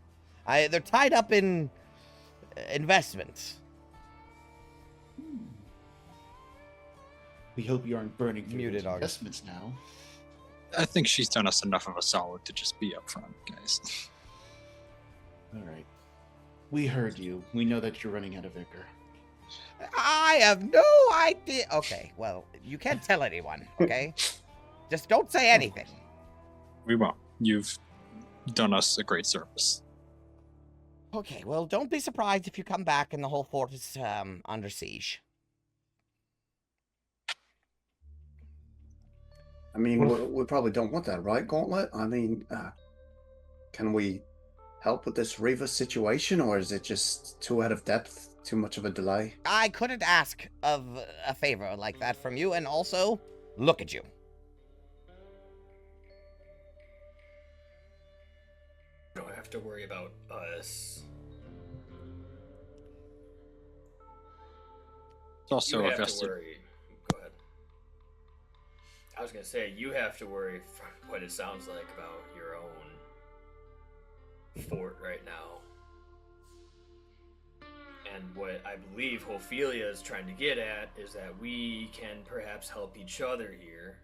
They're tied up in investments. We hope you aren't burning through Muted those August. investments now. I think she's done us enough of a solid to just be upfront, guys. All right. We heard you. We know that you're running out of vigor. I have no idea. Okay, well, you can't tell anyone, okay? Just don't say anything. We won't. You've done us a great service. Okay, well, don't be surprised if you come back and the whole fort is under siege. I mean, we probably don't want that, right, Gauntlet? I mean, can we help with this River situation, or is it just too out of depth, too much of a delay? I couldn't ask of a favor like that from you, and also, look at you. Don't have to worry about us. It's also You a have to vested. worry. Go ahead. I was gonna say you have to worry for what it sounds like about your own fort right now. And what I believe Ophelia is trying to get at is that we can perhaps help each other here.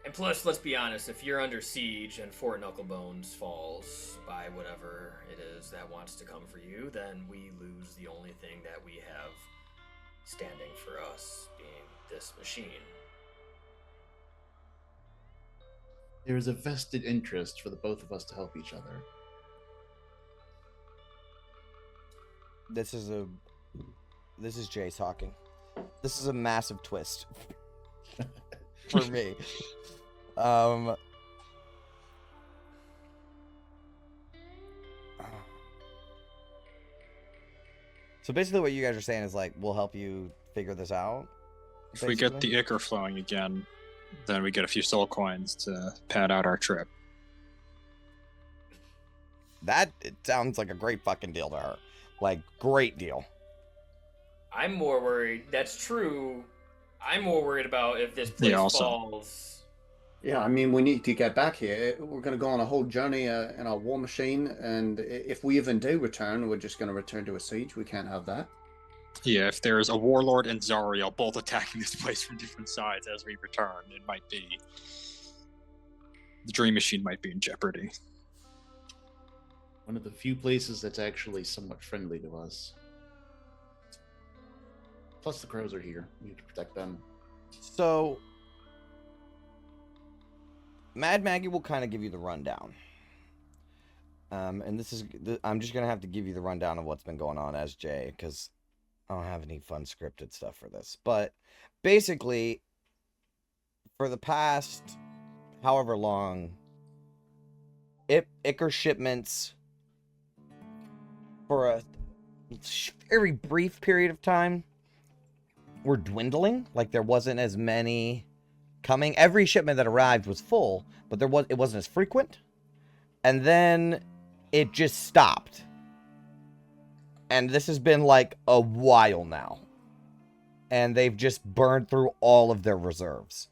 And plus, let's be honest, if you're under siege and Fort Knucklebones falls by whatever it is that wants to come for you, then we lose the only thing that we have standing for us, being this machine. There is a vested interest for the both of us to help each other. This is Jay talking. This is a massive twist for me. So basically what you guys are saying is like, we'll help you figure this out. If we get the ichor flowing again, then we get a few soul coins to pad out our trip. It sounds like a great fucking deal to her. Like, great deal. I'm more worried. That's true. I'm more worried about if this place falls. Yeah, I mean, we need to get back here. We're going to go on a whole journey in our war machine, and if we even do return, we're just going to return to a siege. We can't have that. Yeah, if there's a warlord and Zariel both attacking this place from different sides as we return, it might be... The dream machine might be in jeopardy. One of the few places that's actually somewhat friendly to us. Plus the crows are here. We need to protect them. So, Mad Maggie will kind of give you the rundown. And I'm just going to have to give you the rundown of what's been going on as Jay, because I don't have any fun scripted stuff for this. But basically, for the past however long, ichor shipments for a very brief period of time were dwindling. Like, there wasn't as many coming. Every shipment that arrived was full, but it wasn't as frequent. And then it just stopped. And this has been like a while now. And they've just burned through all of their reserves.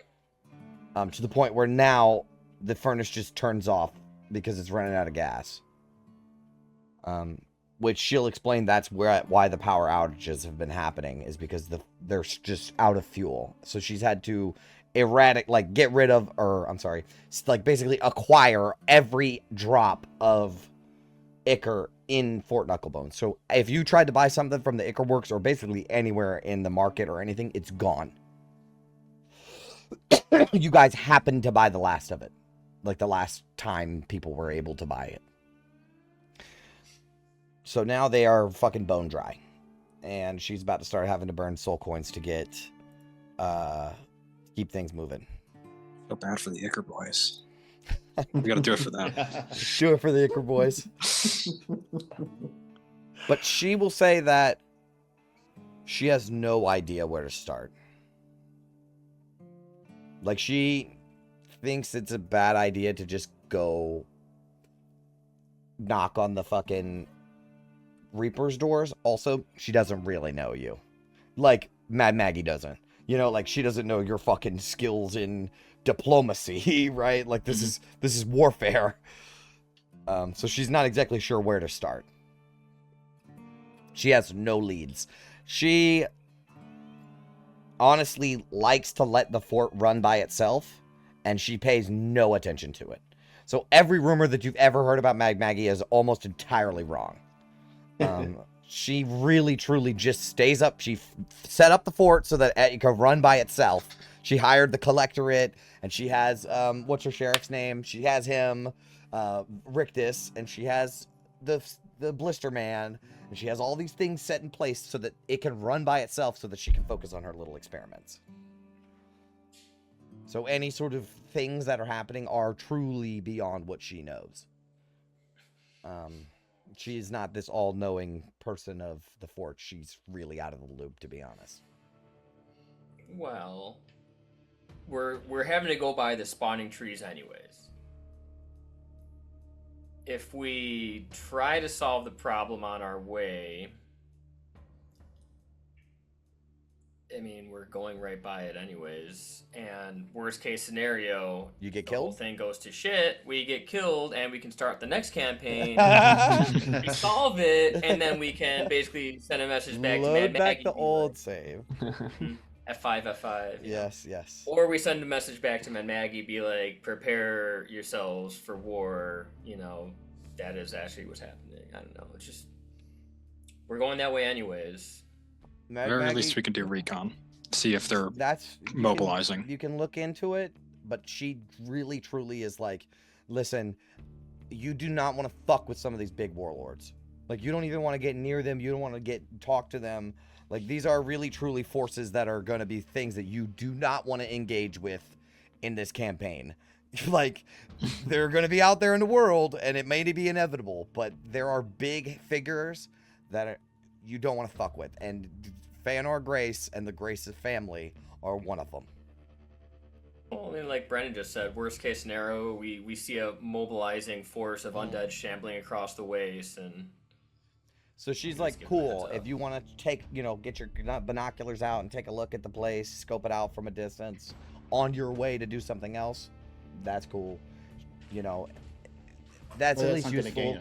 To the point where now the furnace just turns off because it's running out of gas. Which she'll explain that's why the power outages have been happening, is because they're just out of fuel. So she's had to get rid of, basically acquire every drop of ichor in Fort Knucklebones. So if you tried to buy something from the Ichor Works or basically anywhere in the market or anything, it's gone. You guys happened to buy the last of it. Like the last time people were able to buy it. So now they are fucking bone dry. And she's about to start having to burn soul coins to keep things moving. So bad for the Ichor boys. We gotta do it for them. Do it for the Ichor boys. But she will say that she has no idea where to start. Like, she thinks it's a bad idea to just go knock on the fucking Reaper's doors. Also, she doesn't really know you. Like, Mad Maggie doesn't. You know, like, she doesn't know your fucking skills in diplomacy, right? Like, this is warfare. So she's not exactly sure where to start. She has no leads. She honestly likes to let the fort run by itself, and she pays no attention to it. So every rumor that you've ever heard about Maggie is almost entirely wrong. She really, truly just stays up. She set up the fort so that it could run by itself. She hired the collectorate, and she has, what's her sheriff's name? She has him, Rictus, and she has the Blister Man, and she has all these things set in place so that it can run by itself so that she can focus on her little experiments. So any sort of things that are happening are truly beyond what she knows. She's not this all-knowing person of the fort. She's really out of the loop, to be honest. Well, we're having to go by the spawning trees anyways. If we try to solve the problem on our way, I mean, we're going right by it anyways. And worst case scenario, you get the killed. Whole thing goes to shit. We get killed, and we can start the next campaign. We solve it, and then we can basically send a message back to Mad Maggie. Load back the old save. F5. Yes. Or we send a message back to Mad Maggie, be like, prepare yourselves for war. You know, that is actually what's happening. I don't know. It's just we're going that way anyways. At least we can do recon. See if they're mobilizing. You can look into it, but she really, truly is like, listen, you do not want to fuck with some of these big warlords. Like, you don't even want to get near them. You don't want to talk to them. Like, these are really, truly forces that are going to be things that you do not want to engage with in this campaign. Like, they're going to be out there in the world, and it may be inevitable, but there are big figures that you don't want to fuck with. And Fëanor Grace and the Grace's family are one of them. Well, I mean, like Brennan just said, worst case scenario, we see a mobilizing force of undead shambling across the waste, and so she's like, cool, if you want to take, get your binoculars out and take a look at the place, scope it out from a distance, on your way to do something else, that's cool. That's at least useful.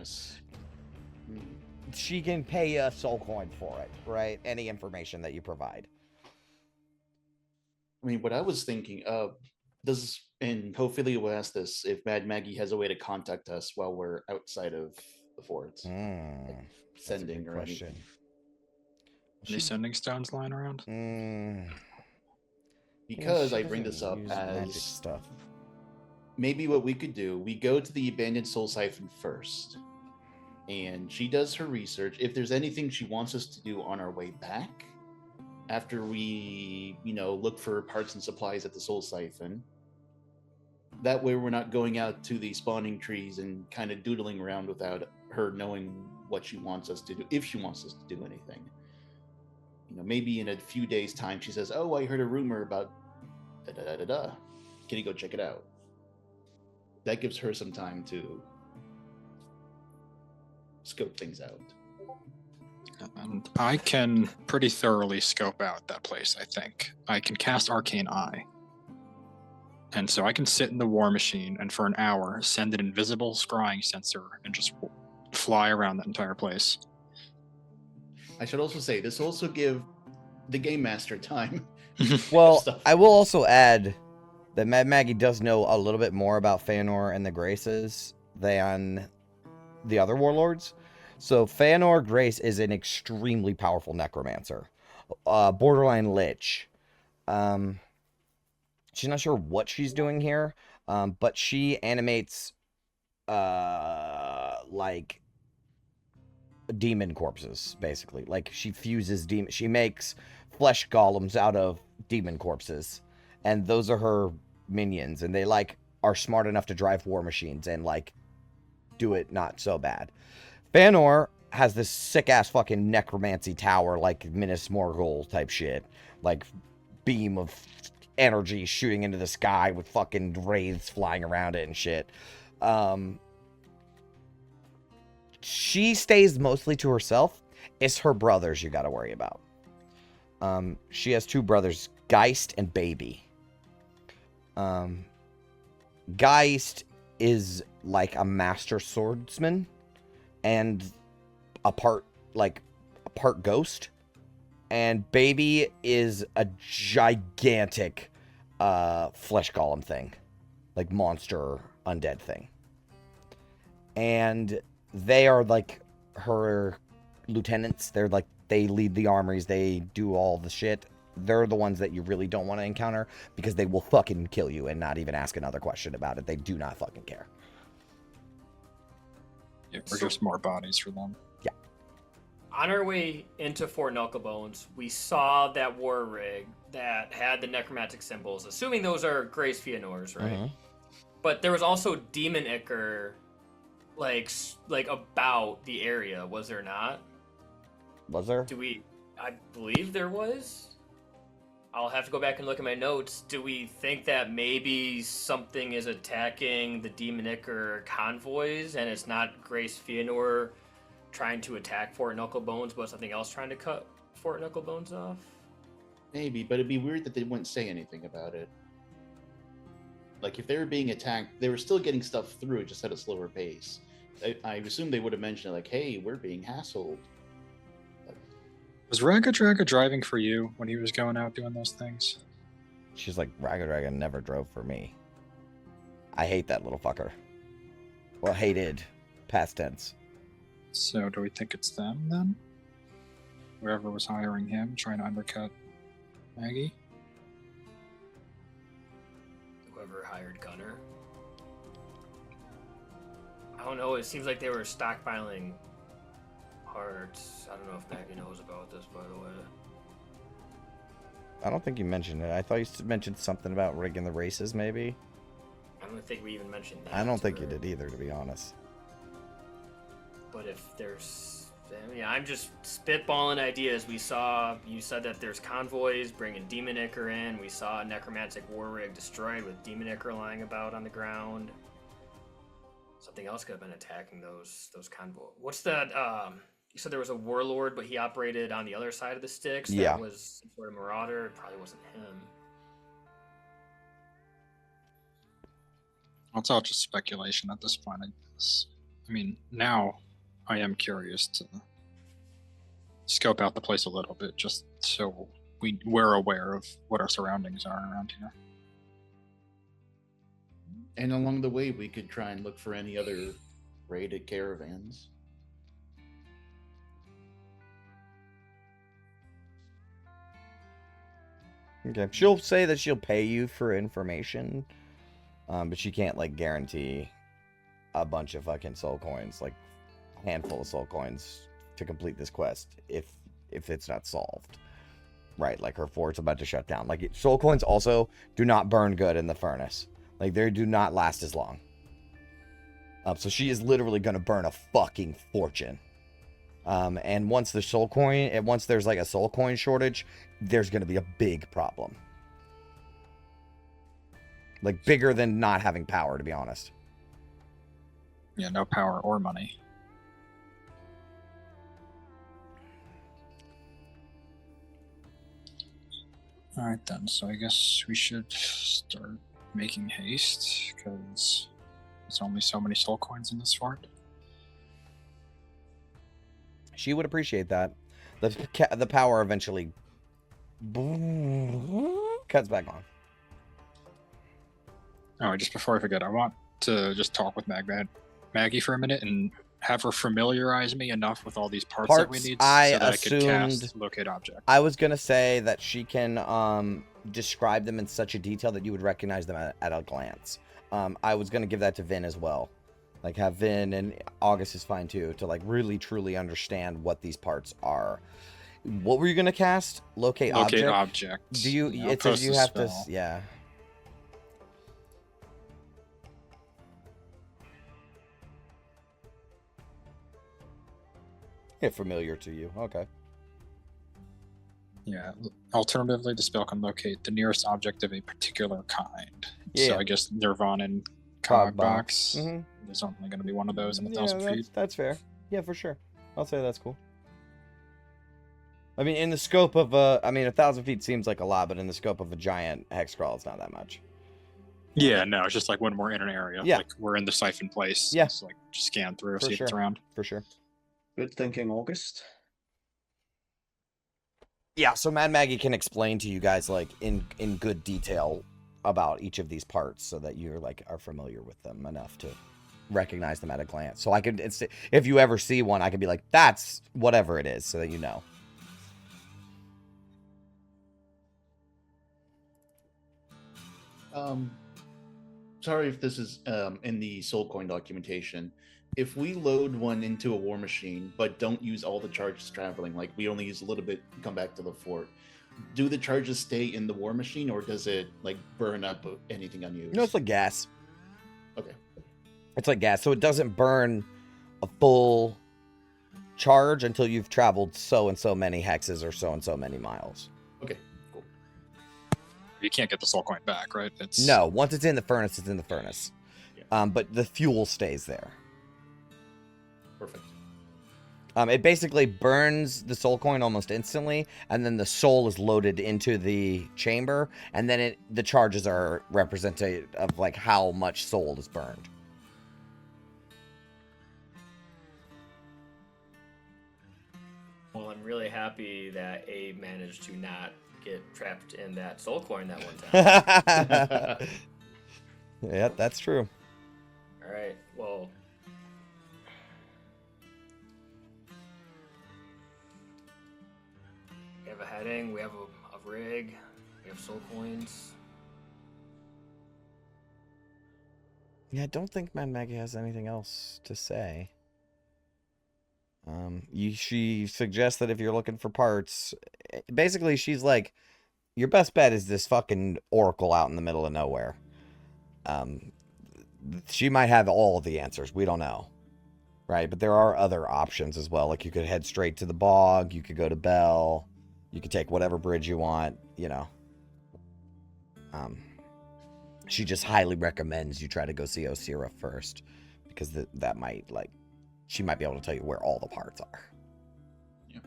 She can pay a soul coin for it, right? Any information that you provide. I mean, what I was thinking of, and hopefully we'll ask this, if Mad Maggie has a way to contact us while we're outside of the fort. Like sending or anything. Any sending stones lying around? Because I bring this up as stuff. Maybe what we could do, we go to the abandoned soul siphon first. And she does her research. If there's anything she wants us to do on our way back, after we, look for parts and supplies at the soul siphon, that way we're not going out to the spawning trees and kind of doodling around without her knowing what she wants us to do, if she wants us to do anything. Maybe in a few days' time, she says, "Oh, I heard a rumor about da-da-da-da-da. Can you go check it out?" That gives her some time to scope things out. And I can pretty thoroughly scope out that place, I think. I can cast Arcane Eye. And so I can sit in the war machine and for an hour send an invisible scrying sensor and just fly around that entire place. I should also say, this will also give the game master time. Well, I will also add that Mad Maggie does know a little bit more about Fëanor and the Graces than the other warlords. So Fëanor Grace is an extremely powerful necromancer, borderline lich. She's not sure what she's doing here, but she animates like demon corpses, basically. Like, she fuses demon. She makes flesh golems out of demon corpses, and those are her minions, and they are smart enough to drive war machines and do it not so bad. Fëanor has this sick-ass fucking necromancy tower, like Minas Morgul type shit. Beam of energy shooting into the sky with fucking wraiths flying around it and shit. She stays mostly to herself. It's her brothers you gotta worry about. She has 2 brothers, Geist and Baby. Geist is like a master swordsman and a part ghost, and Baby is a gigantic flesh golem thing, like monster undead thing, and they are like her lieutenants. They're like, they lead the armories, they do all the shit. They're the ones that you really don't want to encounter because they will fucking kill you and not even ask another question about it. They do not fucking care. Yeah, we're just more bodies for them. Yeah. On our way into Fort Knucklebones, we saw that war rig that had the necromantic symbols, assuming those are Grace Fëanor's, right? Mm-hmm. But there was also Demon Ichor, like about the area, was there not? Was there? I believe there was. I'll have to go back and look at my notes. Do we think that maybe something is attacking the Demon Ichor convoys and it's not Grace Fëanor trying to attack Fort Knucklebones, but something else trying to cut Fort Knucklebones off? Maybe, but it'd be weird that they wouldn't say anything about it. Like, if they were being attacked, they were still getting stuff through, just at a slower pace. I assume they would have mentioned, like, hey, we're being hassled. Was Raga Draga driving for you when he was going out doing those things? She's like, Raga Draga never drove for me. I hate that little fucker. Well, hated. Past tense. So do we think it's them then? Whoever was hiring him, trying to undercut Maggie? Whoever hired Gunner. I don't know, it seems like they were stockpiling parts. I don't know if Maggie knows about this, by the way. I don't think you mentioned it. I thought you mentioned something about rigging the races, maybe? I don't think we even mentioned that. I don't think you did either, to be honest. But if there's... I mean, I'm just spitballing ideas. You said that there's convoys bringing Demon Ichor in. We saw a necromantic war rig destroyed with Demon Ichor lying about on the ground. Something else could have been attacking those convoys. What's that? You said there was a warlord, but he operated on the other side of the sticks. That Yeah. was some sort of marauder. It probably wasn't him. It's all just speculation at this point, I guess. I mean, now I am curious to scope out the place a little bit, just so we're aware of what our surroundings are around here. And along the way, we could try and look for any other raided caravans. Okay. She'll say that she'll pay you for information, but she can't, like, guarantee a bunch of fucking soul coins, like a handful of soul coins to complete this quest if it's not solved. Right, like her fort's about to shut down. Like, soul coins also do not burn good in the furnace. Like, they do not last as long. So she is literally going to burn a fucking fortune. And once there's like a soul coin shortage, there's going to be a big problem. Like, bigger than not having power, to be honest. Yeah, no power or money. Alright then, so I guess we should start making haste, because there's only so many soul coins in this fort. She would appreciate that. The power eventually cuts back on. Oh, just before I forget, I want to just talk with Maggie for a minute and have her familiarize me enough with all these parts that we need so that I could cast locate object. I was gonna say that she can describe them in such a detail that you would recognize them at a glance. I was gonna give that to Vin as well. Like, have Vin, and August is fine too, to like really truly understand what these parts are. What were you gonna cast? Locate object. Do you? Yeah, it says you have to. spell. Yeah. Yeah, familiar to you. Okay. Yeah. Alternatively, the spell can locate the nearest object of a particular kind. Yeah. So I guess Nirvana and Cog Cogbox. Mhm. There's only going to be one of those in 1,000 Yeah, feet. that's fair. Yeah, for sure. I'll say that's cool. I mean, in the scope of 1,000 feet seems like a lot, but in the scope of a giant hex crawl, it's not that much. Yeah, no, it's just like when we're in an area. Yeah. Like we're in the siphon place. Yeah. It's like just scan through, For see if it's sure. around. For sure. Good thinking, August. Yeah, so Mad Maggie can explain to you guys like in good detail about each of these parts so that you're like are familiar with them enough to recognize them at a glance. So I could if you ever see one, I could be like, that's whatever it is, so that you know. Sorry if this is in the soul coin documentation. If we load one into a war machine but don't use all the charges traveling, like we only use a little bit, come back to the fort, do the charges stay in the war machine or does it like burn up anything unused? No, it's like gas. Okay. It's like gas, so it doesn't burn a full charge until you've traveled so and so many hexes or so and so many miles. Okay, cool. You can't get the soul coin back, right? It's No, once it's in the furnace, it's in the furnace. Yeah. But the fuel stays there. Perfect. It basically burns the soul coin almost instantly, and then the soul is loaded into the chamber, and then the charges are representative of like how much soul is burned. Well, I'm really happy that Abe managed to not get trapped in that soul coin that one time. Yeah, that's true. All right. Well, we have a heading. We have a rig. We have soul coins. Yeah, I don't think Mad Maggie has anything else to say. She suggests that if you're looking for parts, basically she's like, your best bet is this fucking oracle out in the middle of nowhere. She might have all of the answers. We don't know. Right? But there are other options as well. Like you could head straight to the bog. You could go to Bell. You could take whatever bridge you want, you know. She just highly recommends you try to go see Osira first. Because that might, like, she might be able to tell you where all the parts are. Yeah.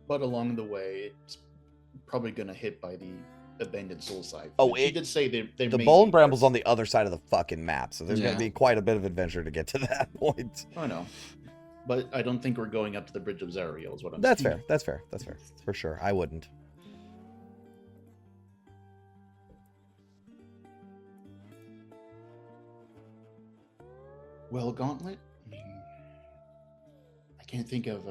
But along the way, it's probably going to hit by the abandoned soul side. Oh, she did say there the may Bone be Bramble's parts. on the other side of the fucking map, so there's going to be quite a bit of adventure to get to that point. I know. But I don't think we're going up to the Bridge of Zariel is what I'm That's saying. fair. That's fair. That's fair. For sure. I wouldn't. Well, Gauntlet, I mean, I can't think of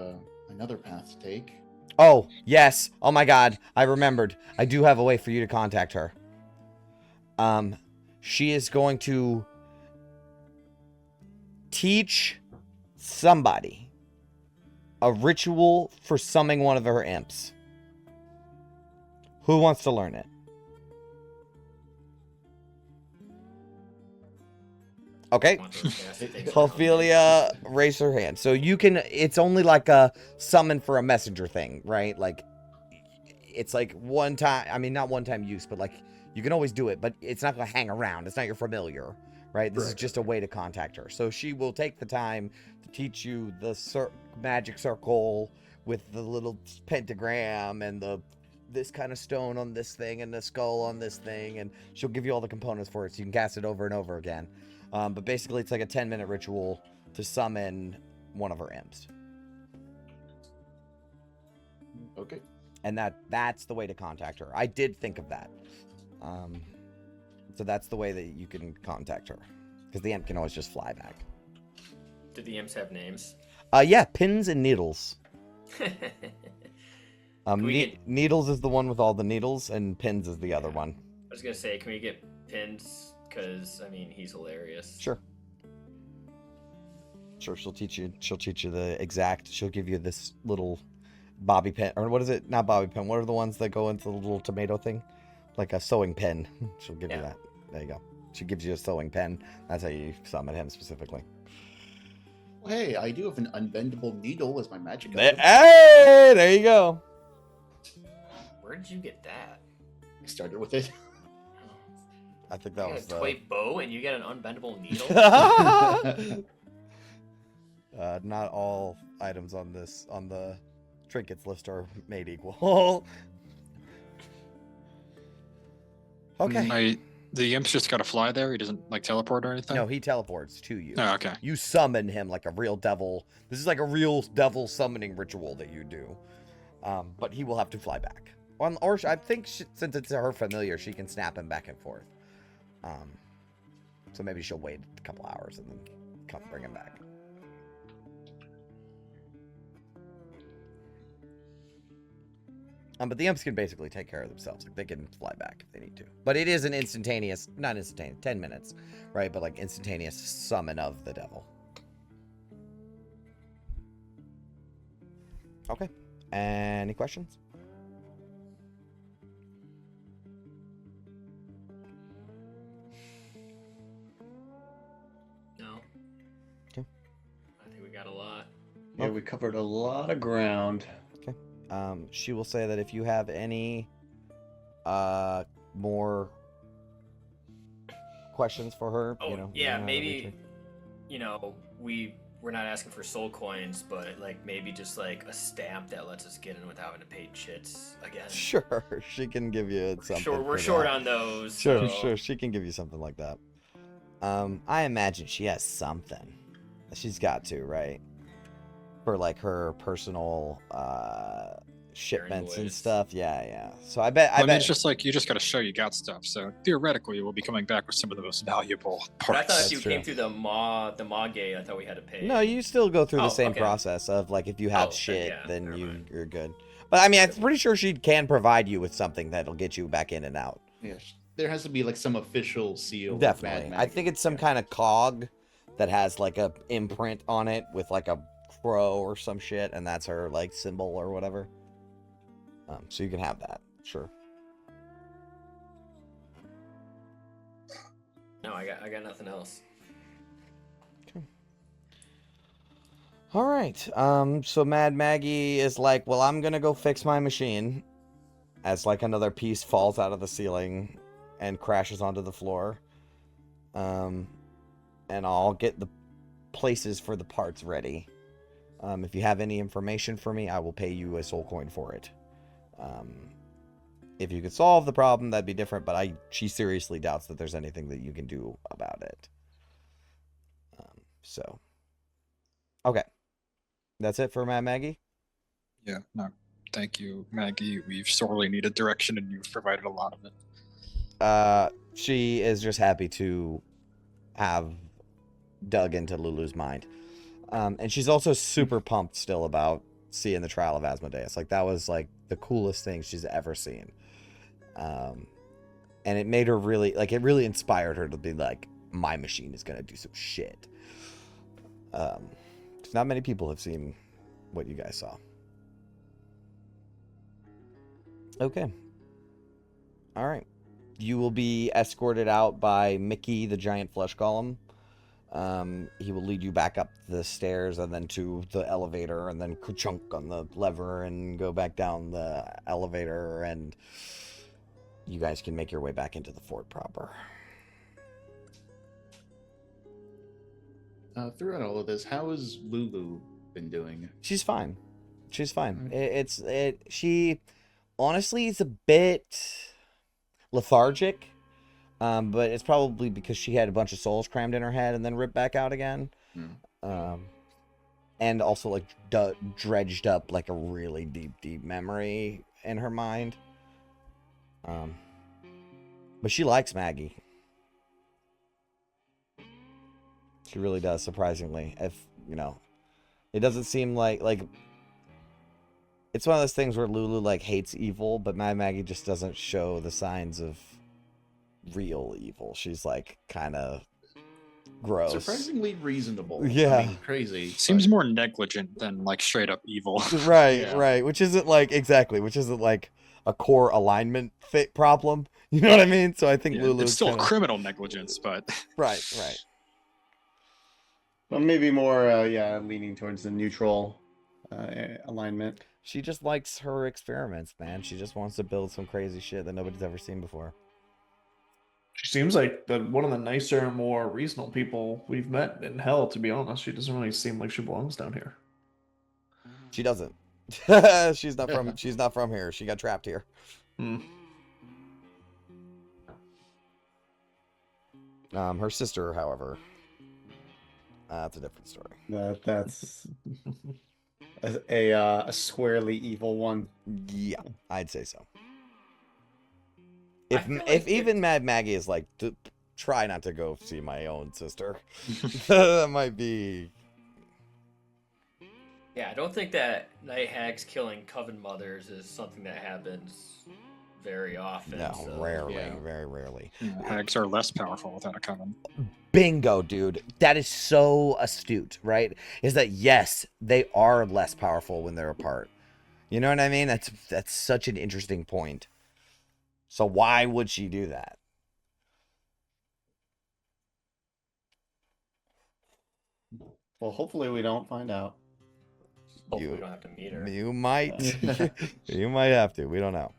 another path to take. Oh, yes. Oh my god. I remembered. I do have a way for you to contact her. She is going to teach somebody a ritual for summoning one of her imps. Who wants to learn it? Okay. Ophelia raised her hand. So you can, it's only like a summon for a messenger thing, right? Like, it's like one time, I mean, not one time use, but like, you can always do it, but it's not going to hang around. It's not your familiar, right? This is just a way to contact her. So she will take the time to teach you the magic circle with the little pentagram and this kind of stone on this thing and the skull on this thing. And she'll give you all the components for it so you can cast it over and over again. But basically, it's like a 10-minute ritual to summon one of her imps. Okay. And that's the way to contact her. I did think of that. So that's the way that you can contact her. Because the imp can always just fly back. Do the imps have names? Yeah, Pins and Needles. Can we get- Needles is the one with all the needles, and Pins is the other one. I was gonna say, can we get Pins? Because I mean, he's hilarious. Sure. Sure, she'll teach you the exact. She'll give you this little bobby pin, or what is it? Not bobby pin. What are the ones that go into the little tomato thing? Like a sewing pin. She'll give you that. There you go. She gives you a sewing pen. That's how you summon him specifically. Well, hey, I do have an unbendable needle as my magic Hey, item. there you go. Where did you get that? I started with it. I think that You got was a the... toy bow and you get an unbendable needle? Not all items on the trinkets list are made equal. Okay. The imp's just got to fly there. He doesn't like teleport or anything. No, he teleports to you. Oh, okay. You summon him like a real devil. This is like a real devil summoning ritual that you do. But he will have to fly back. Or I think since it's her familiar, she can snap him back and forth. So maybe she'll wait a couple hours and then come bring him back. But the imps can basically take care of themselves. Like, they can fly back if they need to. But it is an instantaneous, not instantaneous, 10 minutes, right? But like instantaneous summon of the devil. Okay. Any questions? No. Okay. I think we got a lot. Yeah, we covered a lot of ground. She will say that if you have any more questions for her, Oh, you know. yeah, you know how to reach maybe, her. you know, we're not asking for soul coins, but like maybe just like a stamp that lets us get in without having to pay chits again. Sure, she can give you something. Sure, we're for short that. on those. Sure, so- sure, she can give you something like that. I imagine she has something. She's got to, right? For like her personal shipments and Invoice. stuff. Yeah. So I bet I mean, it's just like you just got to show you got stuff. So theoretically, we'll be coming back with some of the most valuable But I parts. thought if you That's true. came through the Maw gate, I thought we had to pay. No, you still go through the Oh, same okay. process of like if you have Oh, then shit, yeah, then never mind. you're good. But I mean, I'm pretty sure she can provide you with something that'll get you back in and out. Yes. There has to be like some official seal. with Definitely. Mad I think it's some kind of cog that has like a imprint on it with like a crow or some shit, and that's her like symbol or whatever. So you can have that, sure. No, I got nothing else. All right. So Mad Maggie is like, well, I'm gonna go fix my machine. As like another piece falls out of the ceiling and crashes onto the floor. And I'll get the places for the parts ready. If you have any information for me, I will pay you a soul coin for it. If you could solve the problem, that'd be different, but she seriously doubts that there's anything that you can do about it. So, okay. That's it for Mad Maggie? Yeah, no, thank you, Maggie. We've sorely needed direction, and you've provided a lot of it. She is just happy to have dug into Lulu's mind. And she's also super pumped still about seeing the trial of Asmodeus. Like, that was like the coolest thing she's ever seen. And it made her really, like, it really inspired her to be like, my machine is gonna do some shit. 'Cause not many people have seen what you guys saw. Okay. All right. You will be escorted out by Mickey, the giant flesh golem. He will lead you back up the stairs and then to the elevator and then ka-chunk on the lever and go back down the elevator, and you guys can make your way back into the fort proper. Throughout all of this, how has Lulu been doing? She's fine. She's fine. Alright. She honestly is a bit lethargic. But it's probably because she had a bunch of souls crammed in her head and then ripped back out again. And also like dredged up like a really deep memory in her mind. But she likes Maggie. She really does, surprisingly. If, you know, it doesn't seem like it's one of those things where Lulu like hates evil, but Mad Maggie just doesn't show the signs of real evil. She's like kind of gross. Surprisingly reasonable. Yeah. I mean, crazy. Seems but- more negligent than like straight up evil. Right, Yeah. right. Which isn't like a core alignment fit problem. You know what I mean? So I think Yeah, Lulu's it's still kinda... criminal negligence, but Right. Well, maybe more, leaning towards the neutral alignment. She just likes her experiments, man. She just wants to build some crazy shit that nobody's ever seen before. She seems like one of the nicer and more reasonable people we've met in hell, to be honest. She doesn't really seem like she belongs down here. She doesn't. She's not from here. She got trapped here. Hmm. Her sister, however, that's a different story. That's a squarely evil one. Yeah, I'd say so. I feel like If even Mad Maggie is like, try not to go see my own sister, that might be. Yeah, I don't think that night hags killing coven mothers is something that happens very often. No, so, rarely, yeah. very rarely. Hags are less powerful without a coven. Bingo, dude. That is so astute, right? Is that yes, they are less powerful when they're apart. You know what I mean? That's such an interesting point. So why would she do that? Well, hopefully we don't find out. Hopefully we don't have to meet her. You might. You might have to. We don't know.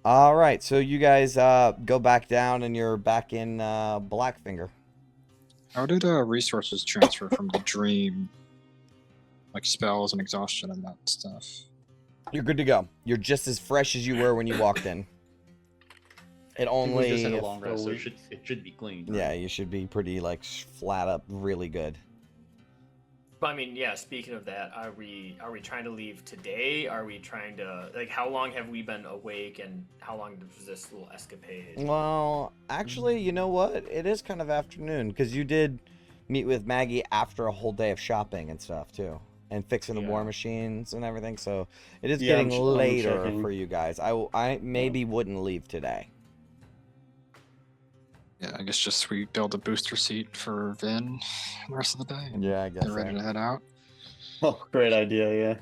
All right, so you guys go back down, and you're back in Blackfinger. How did resources transfer from the dream? Like spells and exhaustion and that stuff. You're good to go. You're just as fresh as you were when you walked in. It only. We just had a long rest, so it should be clean. Right? Yeah, you should be pretty like flat up, really good. But I mean, yeah. Speaking of that, are we trying to leave today? Are we trying to like? How long have we been awake, and how long was this little escapade? Well, actually, you know what? It is kind of afternoon because you did meet with Maggie after a whole day of shopping and stuff too, and fixing the war machines and everything. So it is getting later for you guys. I maybe wouldn't leave today. Yeah, I guess just we build a booster seat for Vin the rest of the day. And Yeah, I guess. get ready to head out. Oh, great idea, yeah.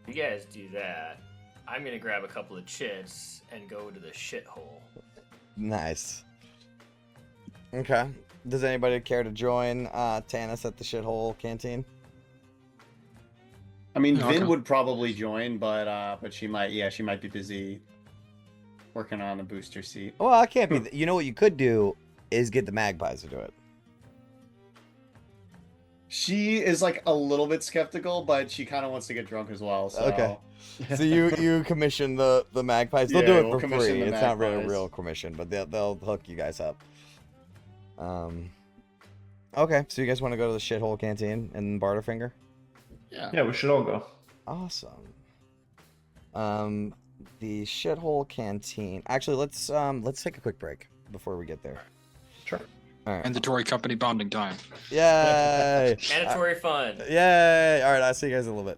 You guys do that. I'm gonna grab a couple of chits and go to the shithole. Nice. Okay. Does anybody care to join Tanis at the shithole canteen? I mean, Yeah, Vin okay. would probably join, but she might be busy working on a booster seat. Well, I can't be. You know what you could do is get the magpies to do it. She is like a little bit skeptical, but she kind of wants to get drunk as well. So. Okay. So you commission the magpies. They'll do Yeah, it we'll for commission free. the It's not really a magpies. real commission, but they'll hook you guys up. Okay, so you guys want to go to the shithole canteen in Barterfinger? Yeah, we should all go. Awesome. The shithole canteen. Actually, let's take a quick break before we get there. Sure. All right. Mandatory company bonding time. Yay! Mandatory fun. Yay! All right, I'll see you guys in a little bit.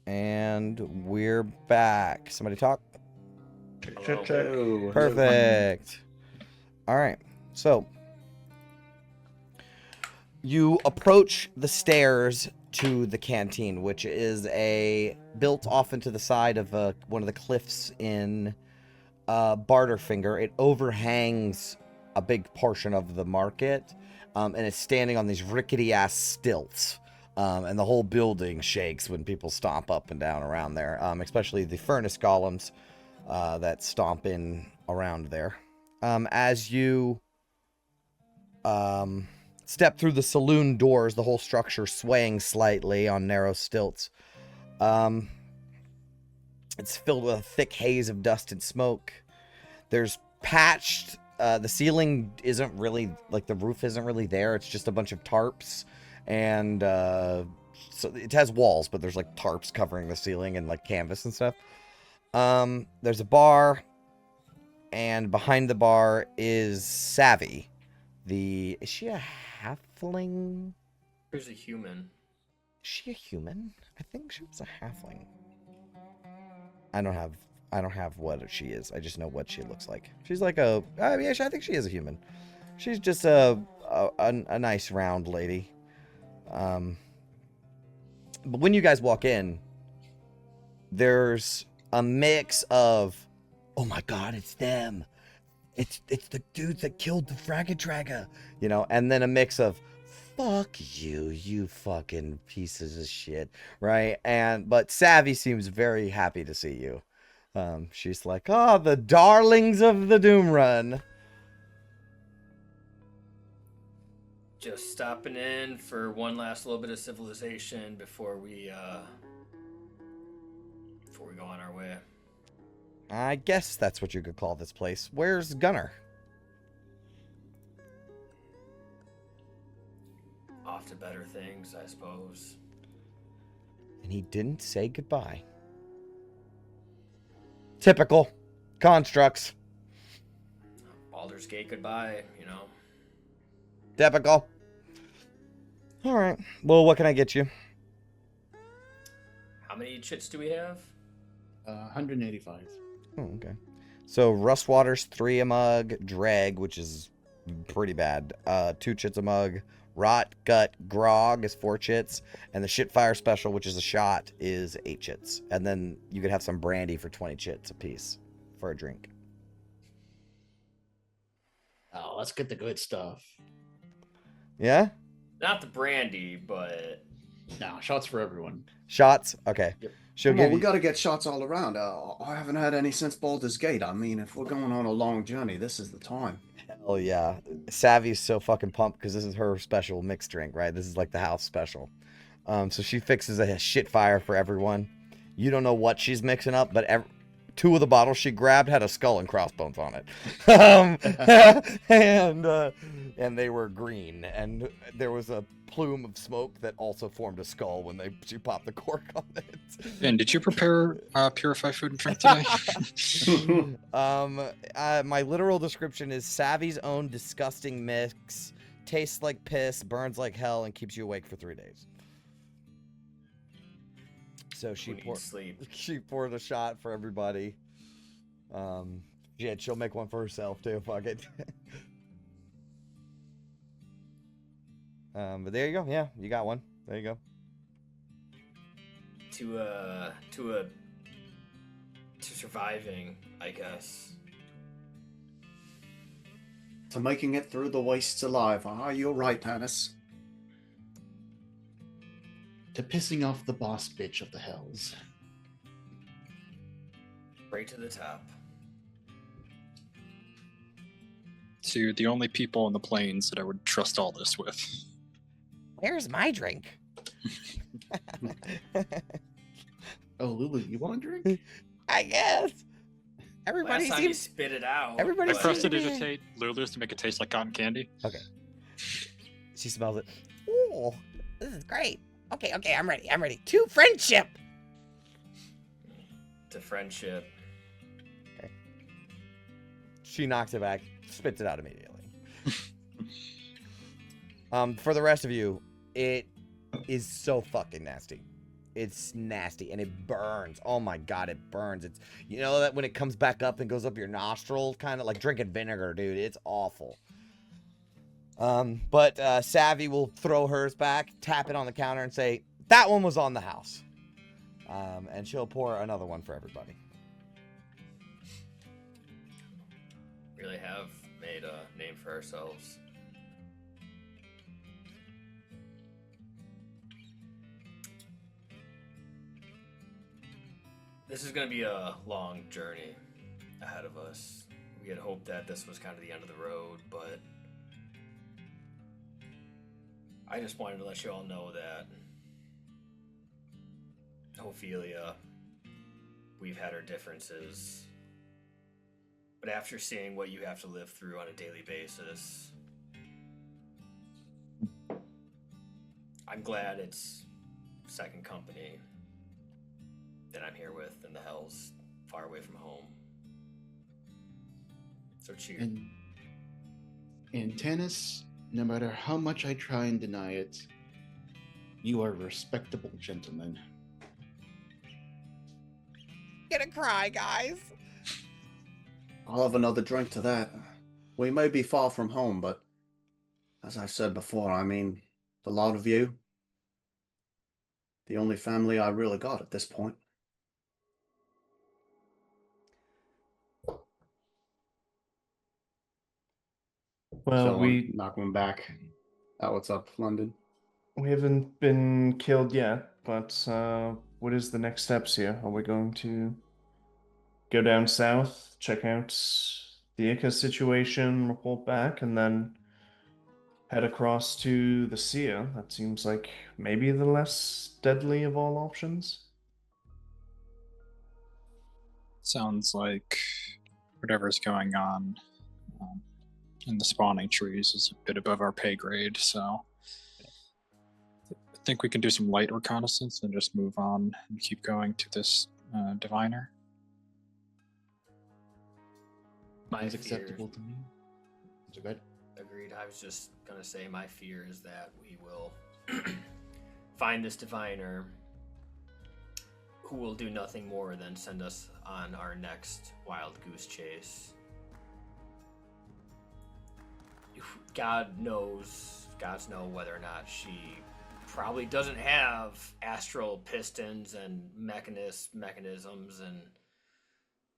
And we're back. Somebody talk? Check. Perfect. All right. So you approach the stairs to the canteen, which is built off into the side of one of the cliffs in Barterfinger. It overhangs a big portion of the market, and it's standing on these rickety ass stilts. And the whole building shakes when people stomp up and down around there, especially the furnace golems that stomp in around there. As you step through the saloon doors, the whole structure swaying slightly on narrow stilts. It's filled with a thick haze of dust and smoke. There's patched, the ceiling isn't really, like the roof isn't really there. It's just a bunch of tarps. And so it has walls, but there's like tarps covering the ceiling and like canvas and stuff. There's a bar, and behind the bar is Savvy. Is she a halfling? She's a human. Is she a human? I think she was a halfling. I don't have what she is. I just know what she looks like. She's like I think she is a human. She's just a nice round lady. But when you guys walk in, there's a mix of, oh my god, it's them. It's the dudes that killed the Fragatraga, and then a mix of, fuck you, you fucking pieces of shit, right? But Savvy seems very happy to see you. She's like, oh, the darlings of the Doom Run. Just stopping in for one last little bit of civilization before we go on our way. I guess that's what you could call this place. Where's Gunner? off to better things, I suppose. And he didn't say goodbye. Typical constructs. Baldur's Gate goodbye, you know. Typical. All right. Well, what can I get you? How many chits do we have? 185. Oh, okay. So Rustwater's 3 a mug, Dreg, which is pretty bad, 2 chits a mug, Rot Gut Grog is 4 chits, and the Shitfire Special, which is a shot, is 8 chits. And then you could have some brandy for 20 chits a piece for a drink. Oh, let's get the good stuff. Yeah? Not the brandy, but No, shots for everyone. Shots? Okay. Yep. She'll Come give on, we you... got to get shots all around. I haven't had any since Baldur's Gate. I mean, if we're going on a long journey, this is the time. Hell yeah. Savvy's so fucking pumped because this is her special mixed drink, right? This is like the house special. So she fixes a shit fire for everyone. You don't know what she's mixing up, but 2 of the bottles she grabbed had a skull and crossbones on it. And they were green. And there was a plume of smoke that also formed a skull when she popped the cork on it. Ben, did you prepare purified food and drink today? My literal description is Savvy's own disgusting mix. Tastes like piss, burns like hell, and keeps you awake for 3 days. So she poured a shot for everybody. Yeah, she'll make one for herself too. Fuck it. But there you go. Yeah, you got one. There you go. To surviving, I guess. To making it through the wastes alive. You're right, Tannis. To pissing off the boss bitch of the hells. Right to the top. So you're the only people on the plains that I would trust all this with. Where's my drink? Oh, Lulu, you want a drink? I guess. Everybody Last time you seems... spit it out. Everybody I but- seems- prestidigitate Lulu's to make it taste like cotton candy. Okay. She smells it. Ooh, this is great. Okay, I'm ready. To friendship. To friendship. Okay. She knocks it back, spits it out immediately. For the rest of you, it is so fucking nasty. It's nasty and it burns. Oh my god, it burns. It's, you know that when it comes back up and goes up your nostril, kind of like drinking vinegar, dude. It's awful. But Savvy will throw hers back, tap it on the counter, and say, "That one was on the house." And she'll pour another one for everybody. Really have made a name for ourselves. This is going to be a long journey ahead of us. We had hoped that this was kind of the end of the road, but I just wanted to let you all know that Ophelia, we've had our differences, but after seeing what you have to live through on a daily basis, I'm glad it's second company that I'm here with in the hells, far away from home. So cheers. And Tannis, no matter how much I try and deny it, you are a respectable gentleman. Gonna cry, guys. I'll have another drink to that. We may be far from home, but as I've said before, I mean, the lot of you, the only family I really got at this point. Well, So we I'm knocking back. What's up, London? haven't been killed yet, but what is the next steps here? Are we going to go down south, check out the Ica situation, report back, and then head across to the Seer? That seems like maybe the less deadly of all options. Sounds like whatever's going on in the spawning trees is a bit above our pay grade, so think we can do some light reconnaissance and just move on and keep going to this diviner. Is acceptable to me. Is it good? Agreed. I was just gonna say my fear is that we will find this diviner who will do nothing more than send us on our next wild goose chase. Gods know whether or not she probably doesn't have astral pistons and mechanisms and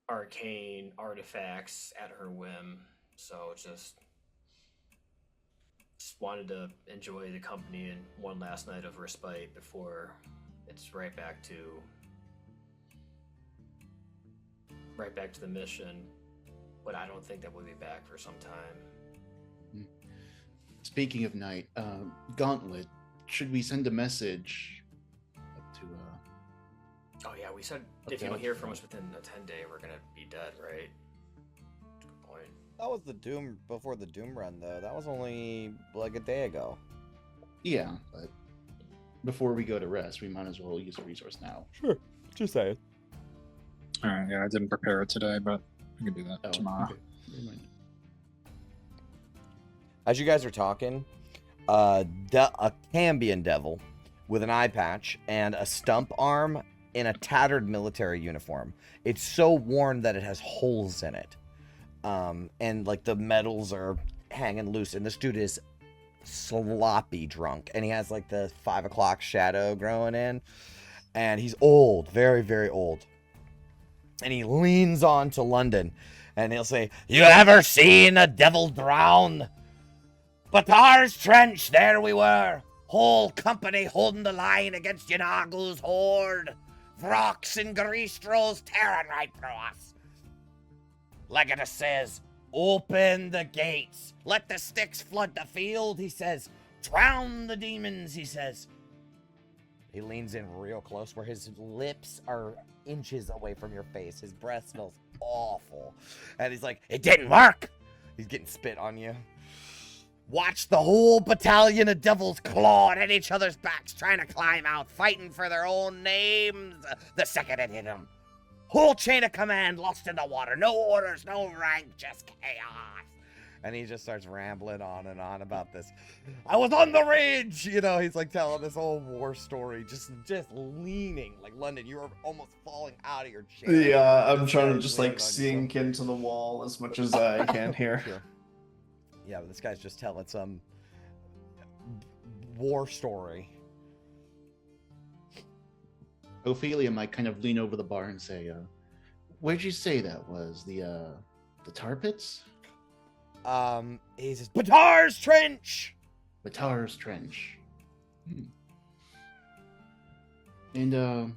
arcane artifacts at her whim. So just wanted to enjoy the company and one last night of respite before it's right back to the mission. But I don't think that we'll be back for some time. Speaking of night, Gauntlet, should we send a message up to Oh yeah, we said if you don't hear from us within a 10-day, we're gonna be dead, right? Good point. That was the Doom before the Doom run, though. That was only like a day ago. Yeah, but before we go to rest, we might as well use the resource now. Sure, just saying. All right, yeah, I didn't prepare it today, but we can do that tomorrow. Okay. Never mind. As you guys are talking, a Cambion devil with an eye patch and a stump arm in a tattered military uniform. It's so worn that it has holes in it. And like the metals are hanging loose. And this dude is sloppy drunk. And he has like the 5 o'clock shadow growing in. And he's old, very, very old. And he leans on to London and he'll say, "You ever seen a devil drown? Batar's Trench, there we were. Whole company holding the line against Yanagu's horde. Vrox and Garistros tearing right through us. Legatus says, open the gates. Let the sticks flood the field, he says. Drown the demons, he says." He leans in real close where his lips are inches away from your face. His breath smells awful. And he's like, "It didn't work." He's getting spit on you. Watch the whole battalion of devils clawing at each other's backs, trying to climb out, fighting for their own names the second it hit them. Whole chain of command lost in the water. No orders, no rank, just chaos. And he just starts rambling on and on about this. "I was on the ridge." You know, he's like telling this whole war story, just leaning. Like, London, you were almost falling out of your chair. Yeah, I'm trying to guy's just leaning like on you, sink into the wall as much as I can here. Sure. Yeah, but this guy's just telling some war story. Ophelia might kind of lean over the bar and say, "Where'd you say that was? The tar pits?" He says, "Batar's Trench!" Batar's Trench. And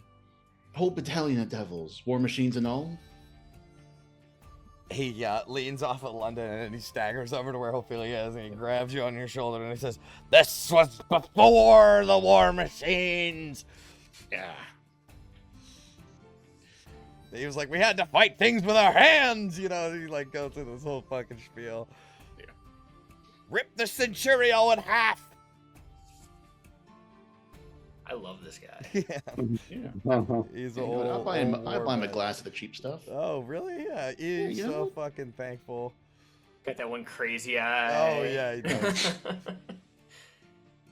whole battalion of devils, war machines and all. He leans off of London and he staggers over to where Ophelia is and he grabs you on your shoulder and he says, "This was before the war machines." Yeah. He was like, "We had to fight things with our hands," you know. He like goes through this whole fucking spiel. Yeah. "Rip the Centurio in half." I love this guy. Yeah. He's You know, old. I'll buy him a vet. glass of the cheap stuff. Oh, really? Yeah. He's you so know. fucking thankful. Got that one crazy eye. Oh, yeah, he does.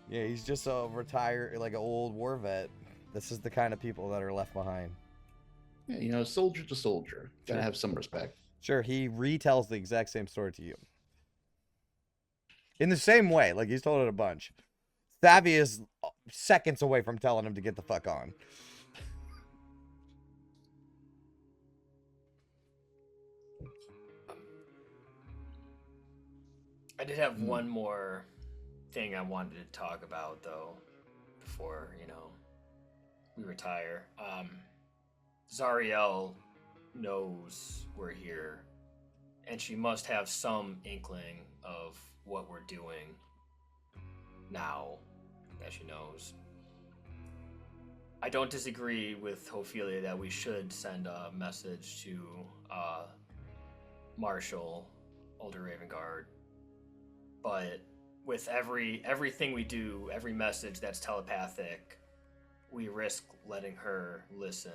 Yeah, he's just a retired, like an old war vet. This is the kind of people that are left behind. Yeah, you know, soldier to soldier. Gotta Sure. have some respect. Sure, he retells the exact same story to you. In the same way, like he's told it a bunch. Savvy is seconds away from telling him to get the fuck on. I did have one more thing I wanted to talk about, though, before, we retire. Zariel knows we're here, and she must have some inkling of what we're doing now that she knows. I don't disagree with Ophelia that we should send a message to Marshal Older Ravengard, but with everything we do, every message that's telepathic, we risk letting her listen.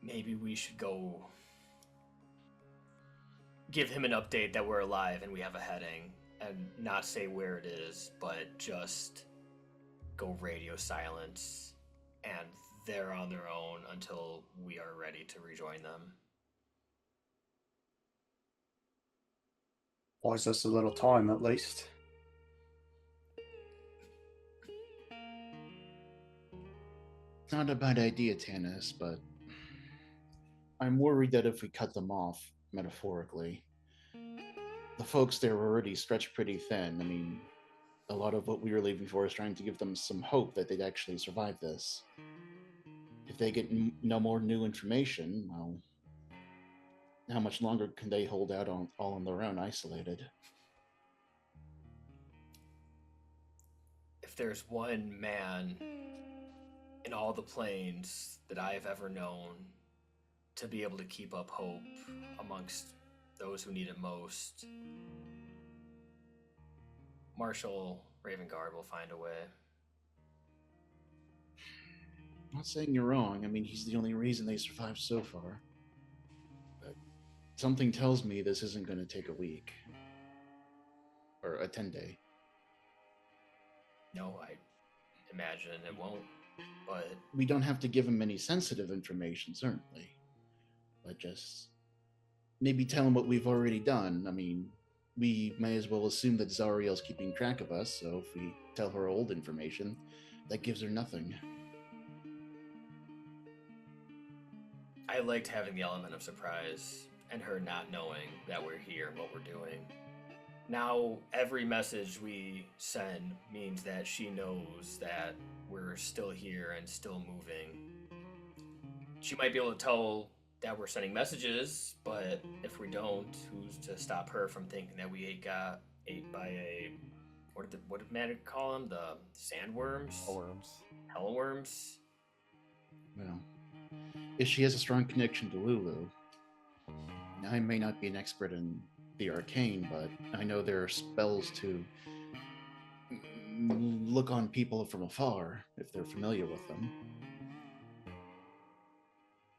Maybe we should go give him an update that we're alive and we have a heading, and not say where it is, but just go radio silence, and they're on their own until we are ready to rejoin them. Buys us a little time, at least. Not a bad idea, Tanis, but I'm worried that if we cut them off, metaphorically, the folks there were already stretched pretty thin. I mean, a lot of what we were leaving for is trying to give them some hope that they'd actually survive this. If they get no more new information, well, how much longer can they hold out all on their own, isolated? If there's one man in all the planes that I have ever known to be able to keep up hope amongst those who need it most, Marshal Ravengard will find a way. I'm not saying you're wrong. I mean, he's the only reason they survived so far. But something tells me this isn't going to take a week. Or a 10-day. No, I imagine it won't, but... We don't have to give him any sensitive information, certainly. But just... maybe tell him what we've already done. I mean, we may as well assume that Zariel's keeping track of us, so if we tell her old information, that gives her nothing. I liked having the element of surprise and her not knowing that we're here and what we're doing. Now, every message we send means that she knows that we're still here and still moving. She might be able to tell that we're sending messages, but if we don't, who's to stop her from thinking that we got ate by a... what did Maggie call them? The sandworms? Hellworms? Well, if she has a strong connection to Lulu, I may not be an expert in the arcane, but I know there are spells to look on people from afar if they're familiar with them.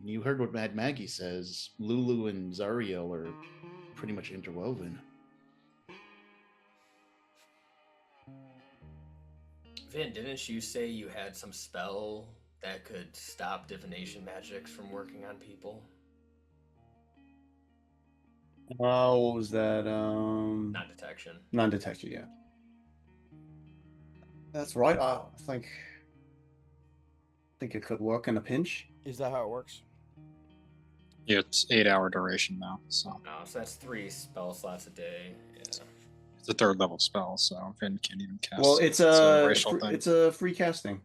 You heard what Mad Maggie says. Lulu and Zariel are pretty much interwoven. Vin, didn't you say you had some spell that could stop divination magics from working on people? What was that? Non-detection. Non-detection, yeah. That's right. I think it could work in a pinch. Is that how it works? Yeah, it's 8-hour duration now, so Oh, so that's 3 spell slots a day. Yeah. it's a 3rd level spell, so Vin can't even cast. Well, it's a racial thing. it's a free casting.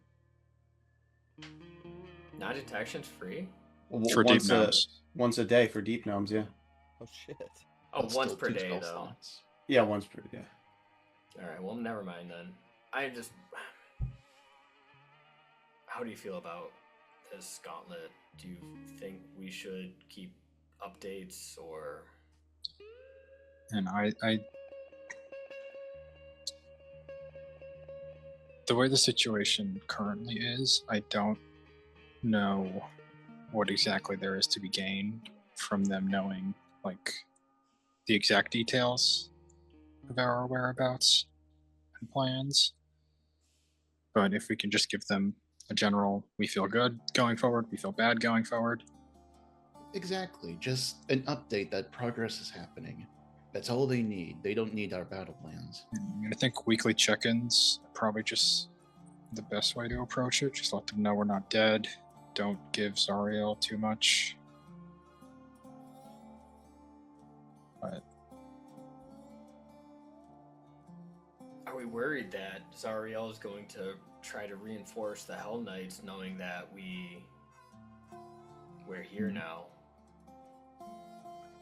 Non-detection's free? For deep gnomes. Once a day for deep gnomes, yeah. Oh shit. Oh, That's once still per 2 day, spell though. slots. Yeah, once per yeah. Alright, well, never mind then. I just... How do you feel about this gauntlet? Do you think we should keep updates, or... And I the way the situation currently is, I don't know what exactly there is to be gained from them knowing, like, the exact details of our whereabouts and plans. But if we can just give them a general, we feel good going forward, we feel bad going forward. Exactly. Just an update that progress is happening. That's all they need. They don't need our battle plans. I think weekly check-ins are probably just the best way to approach it. Just let them know we're not dead. Don't give Zariel too much. But Are we worried that Zariel is going to try to reinforce the Hell Knights, knowing that we're here now?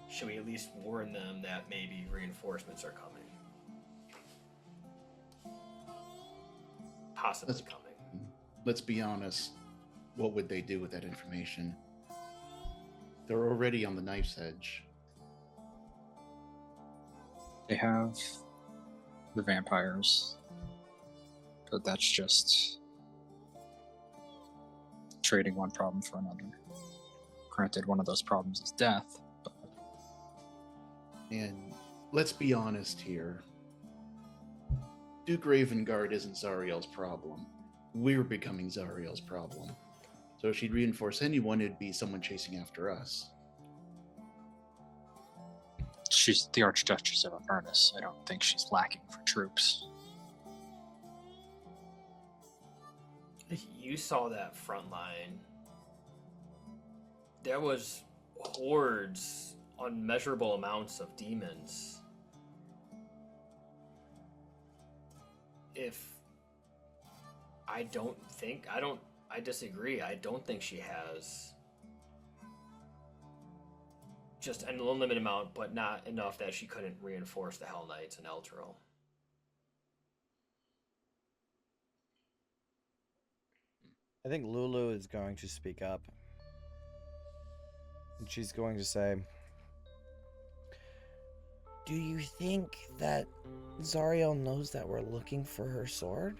Should we at least warn them that maybe reinforcements are coming? Possibly coming. Let's be honest. What would they do with that information? They're already on the knife's edge. they have the vampires. But that's just trading one problem for another. Granted, one of those problems is death. But... And let's be honest here. Duke Ravengard isn't Zariel's problem. We're becoming Zariel's problem. So if she'd reinforce anyone, it'd be someone chasing after us. She's the Archduchess of Avernus. I don't think she's lacking for troops. You saw that front line. There was hordes, unmeasurable amounts of demons. I disagree. I don't think she has just an unlimited amount, but not enough that she couldn't reinforce the Hell Knights and Elturel. I think Lulu is going to speak up. And she's going to say, do you think that Zariel knows that we're looking for her sword?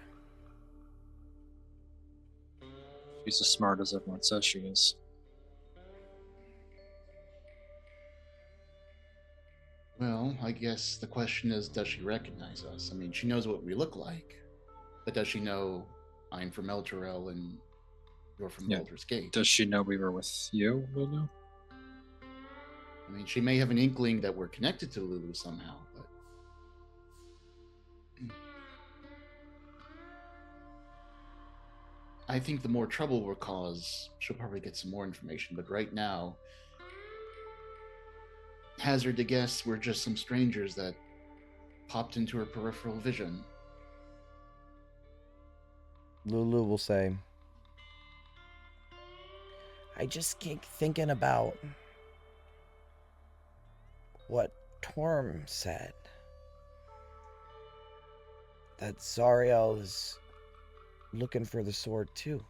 She's as smart as everyone says she is. Well, I guess the question is, does she recognize us? I mean, she knows what we look like, but does she know I'm from Elturel and you're from Baldur's Gate? Does she know we were with you, Lulu? I mean, she may have an inkling that we're connected to Lulu somehow, but... I think the more trouble we'll cause, she'll probably get some more information, but right now, hazard to guess we're just some strangers that popped into her peripheral vision. Lulu will say, I just keep thinking about what Torm said. That Zariel is looking for the sword too.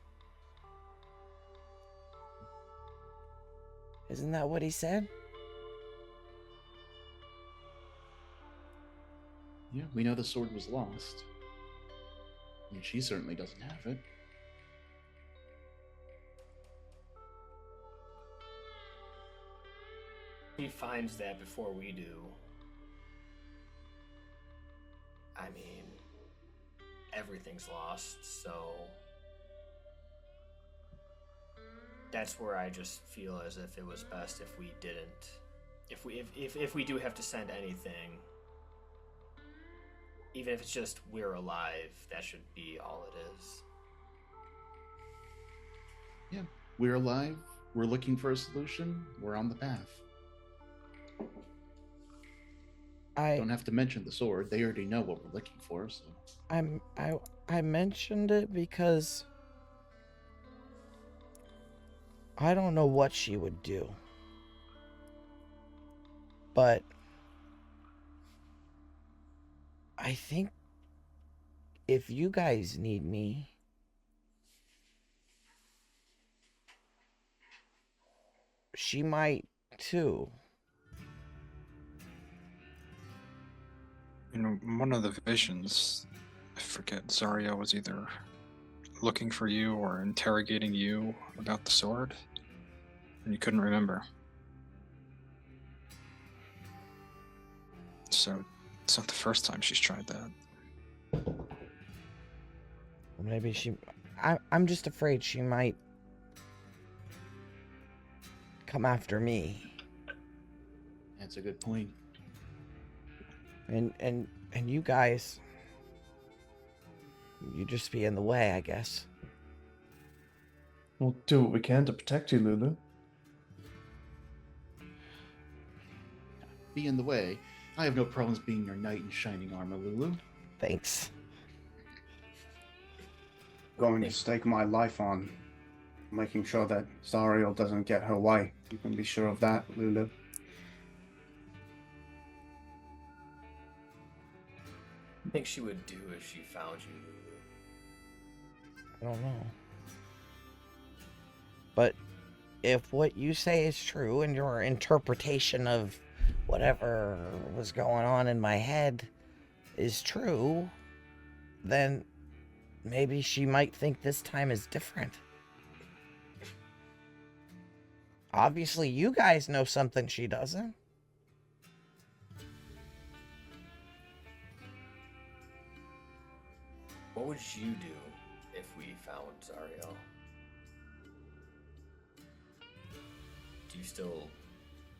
Isn't that what he said? Yeah, we know the sword was lost. I mean, she certainly doesn't have it. He finds that before we do. I mean, everything's lost, so that's where I just feel as if it was best if we didn't. If we do have to send anything, even if it's just we're alive, that should be all it is. Yeah, we're alive. We're looking for a solution. We're on the path. I don't have to mention the sword. They already know what we're looking for. So I mentioned it because I don't know what she would do, but I think if you guys need me, she might too. In one of the visions, I forget, Zariel was either looking for you or interrogating you about the sword, and you couldn't remember. So it's not the first time she's tried that. Maybe I'm just afraid she might come after me. That's a good point. And you guys, you just be in the way, I guess. We'll do what we can to protect you, Lulu. Be in the way. I have no problems being your knight in shining armor, Lulu. Thanks. Going to stake my life on making sure that Zariel doesn't get her way. You can be sure of that, Lulu. I think she would do if she found you, Lulu. I don't know. But if what you say is true and your interpretation of whatever was going on in my head is true, then maybe she might think this time is different. Obviously, you guys know something she doesn't. What would you do if we found Zariel? Do you still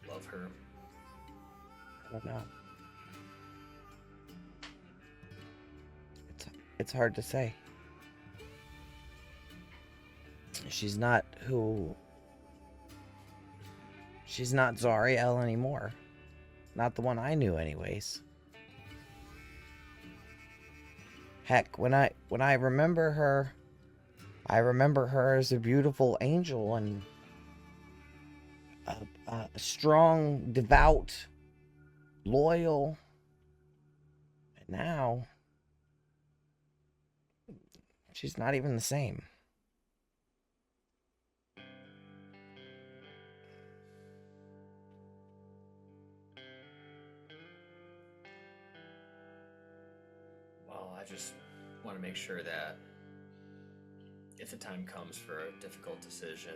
love her? I don't know. It's hard to say. She's not Zariel anymore. Not the one I knew anyways. Heck, when I remember her, I remember her as a beautiful angel and a strong, devout, loyal. And now, she's not even the same. Well, I just want to make sure that if the time comes for a difficult decision,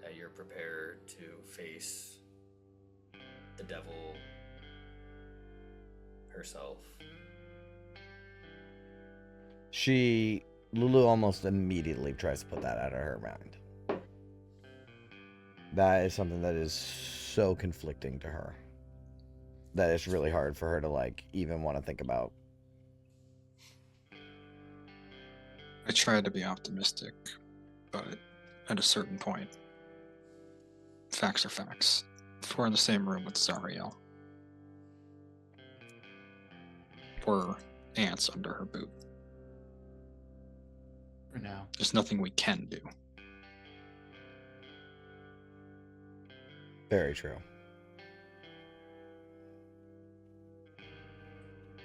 that you're prepared to face the devil herself. Lulu almost immediately tries to put that out of her mind. That is something that is so conflicting to her that it's really hard for her to like even want to think about. I tried to be optimistic, but at a certain point, facts are facts. If we're in the same room with Zariel, we're ants under her boot. For now. There's nothing we can do. Very true.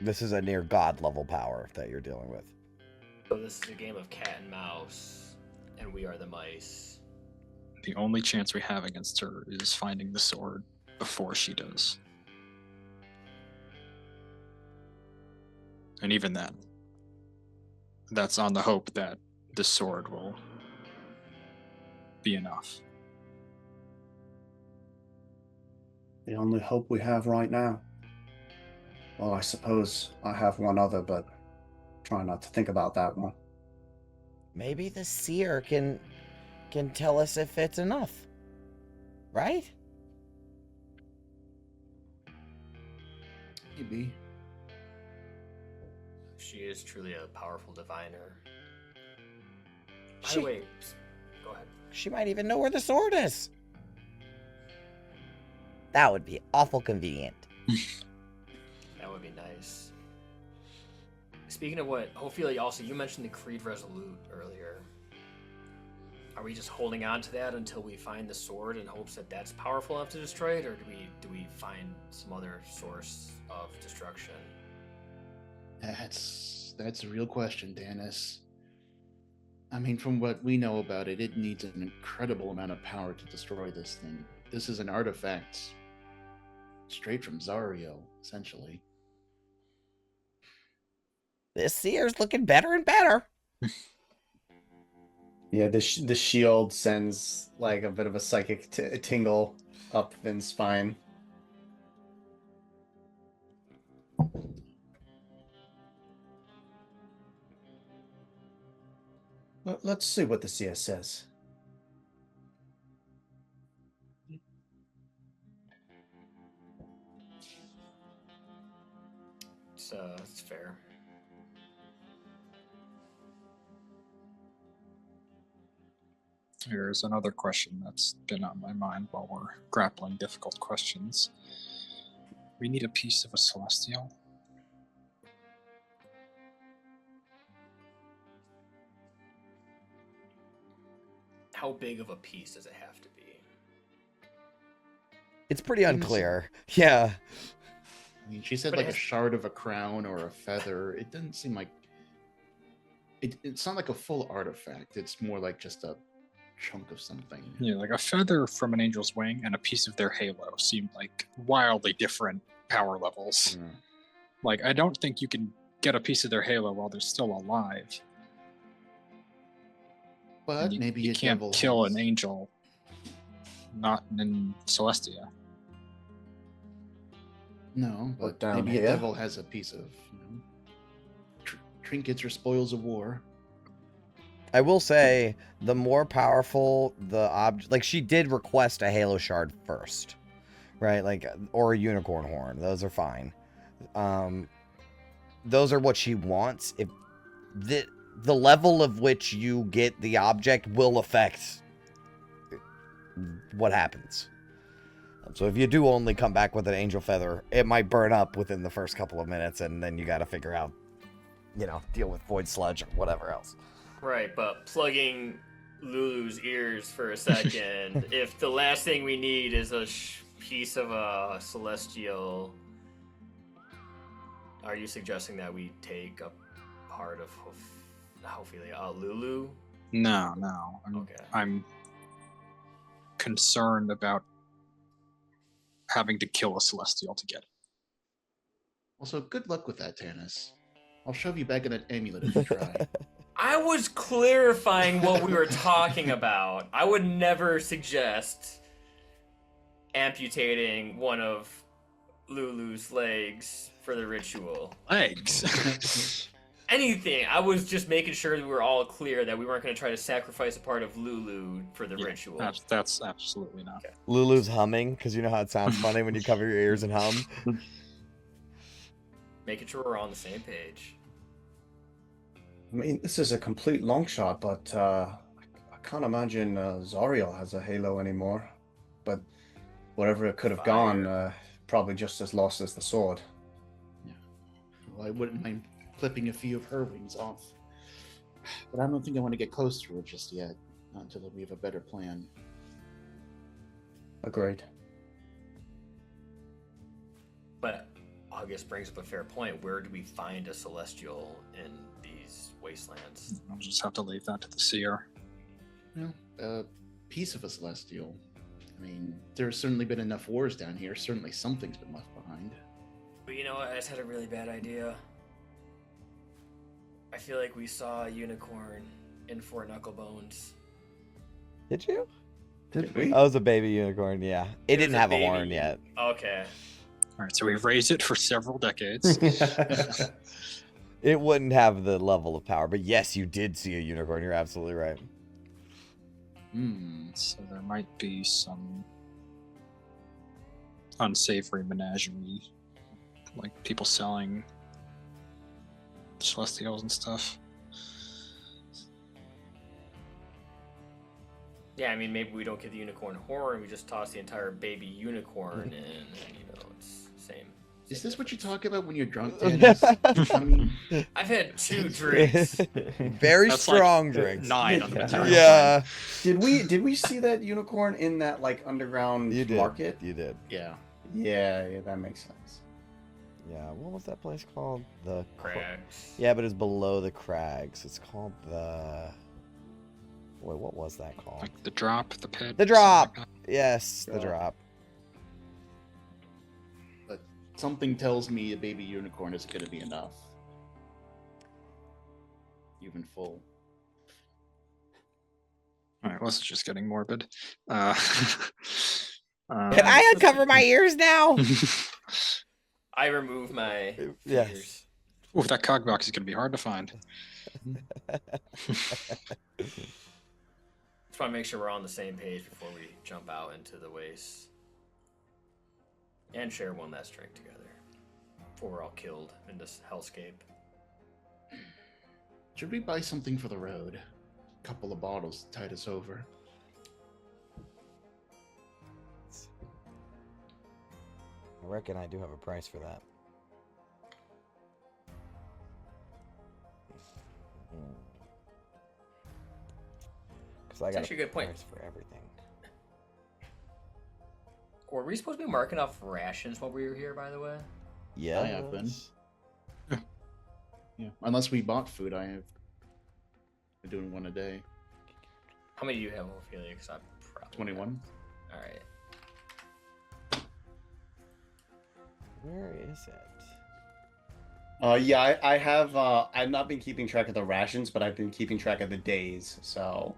This is a near god level power that you're dealing with. So this is a game of cat and mouse, and we are the mice. The only chance we have against her is finding the sword before she does. And even then, that's on the hope that the sword will be enough. The only hope we have right now. Well, I suppose I have one other, but try not to think about that one. Maybe the seer can tell us if it's enough. Right? Maybe. She is truly a powerful diviner. By She- the way, go ahead. She might even know where the sword is. That would be awful convenient. That would be nice. Speaking of what, Ophelia, also, you mentioned the Creed Resolute earlier. Are we just holding on to that until we find the sword in hopes that that's powerful enough to destroy it, or do we find some other source of destruction? That's a real question, Dennis. I mean, from what we know about it, it needs an incredible amount of power to destroy this thing. This is an artifact straight from Zariel, essentially. This seer's looking better and better. Yeah, the shield sends like a bit of a psychic tingle up Vin's spine. Let's see what the CS says. It's fair. Here's another question that's been on my mind while we're grappling difficult questions. We need a piece of a celestial. How big of a piece does it have to be? It's pretty unclear. Yeah. I mean, she said But like it a has- shard of a crown or a feather. It doesn't seem like it's not like a full artifact. It's more like just a chunk of something. Yeah, like a feather from an angel's wing and a piece of their halo seem like wildly different power levels. Like, I don't think you can get a piece of their halo while they're still alive. But You, maybe you a can't devil kill has- an angel, not in Celestia. No, but down maybe here? a devil has a piece of trinkets or spoils of war. I will say, the more powerful the object, like she did request a Halo Shard first, right? Like, or a Unicorn Horn. Those are fine. Those are what she wants. If the level of which you get the object will affect what happens. So if you do only come back with an angel feather, it might burn up within the first couple of minutes, and then you got to figure out, deal with void sludge or whatever else. Right, but plugging Lulu's ears for a second, if the last thing we need is a piece of a celestial, are you suggesting that we take a part of Lulu? No. Okay. I'm concerned about having to kill a celestial to get it. Also, good luck with that, Tannis. I'll shove you back in that amulet if you try. I was clarifying what we were talking about. I would never suggest amputating one of Lulu's legs for the ritual. Legs. Anything. I was just making sure that we were all clear that we weren't going to try to sacrifice a part of Lulu for the ritual. That's absolutely not. Okay. Lulu's humming, because you know how it sounds funny when you cover your ears and hum. Making sure we're on the same page. I mean, this is a complete long shot, but I can't imagine Zariel has a halo anymore. But wherever it could have gone, probably just as lost as the sword. Yeah. Well, I wouldn't mind clipping a few of her wings off. But I don't think I want to get close to her just yet, not until we have a better plan. Agreed. But August brings up a fair point. Where do we find a celestial in these wastelands? I'll just have to leave that to the seer. Well, a piece of a celestial. I mean, there's certainly been enough wars down here. Certainly something's been left behind. But you know what? I just had a really bad idea. I feel like we saw a unicorn in 4 Knucklebones. Did you? Did we? That was a baby unicorn, yeah. It didn't was a have a baby. horn yet. Okay. All right, so we've raised it for several decades. It wouldn't have the level of power, but yes, you did see a unicorn. You're absolutely right. So there might be some unsavory menagerie, like people selling celestials and stuff. Yeah, I mean, maybe we don't get the unicorn horn. We just toss the entire baby unicorn in. It's same. Is this what you talk about when you're drunk, Tannis? I mean, I've had 2 drinks. Very That's strong like drinks. 9 on the material. Yeah. Did we see that unicorn in that like underground You did. market? You did. yeah. Yeah, that makes sense. Yeah, what was that place called? The Crags. Yeah, but it's below the crags. It's called the... Wait, what was that called? Like the drop, the pit. The drop! something like Yes, the Drop. drop. But something tells me a baby unicorn isn't going to be enough. Even full. that. All right, well, this is just getting morbid. Can I uncover my ears now? I remove my Yes. fingers. Ooh, that cog box is going to be hard to find. Just want to make sure we're on the same page before we jump out into the waste. And share one last drink together. Before we're all killed in this hellscape. Should we buy something for the road? A couple of bottles to tide us over. I reckon I do have a price for that. Because I got actually a good point. price for everything. Were we supposed to be marking off rations while we were here, by the way? Yeah. I have been. Yeah. Unless we bought food, I have been doing one a day. How many do you have, Ophelia? Because I'm probably 21. Alright. Where is it? Yeah, I have. I've not been keeping track of the rations, but I've been keeping track of the days. So,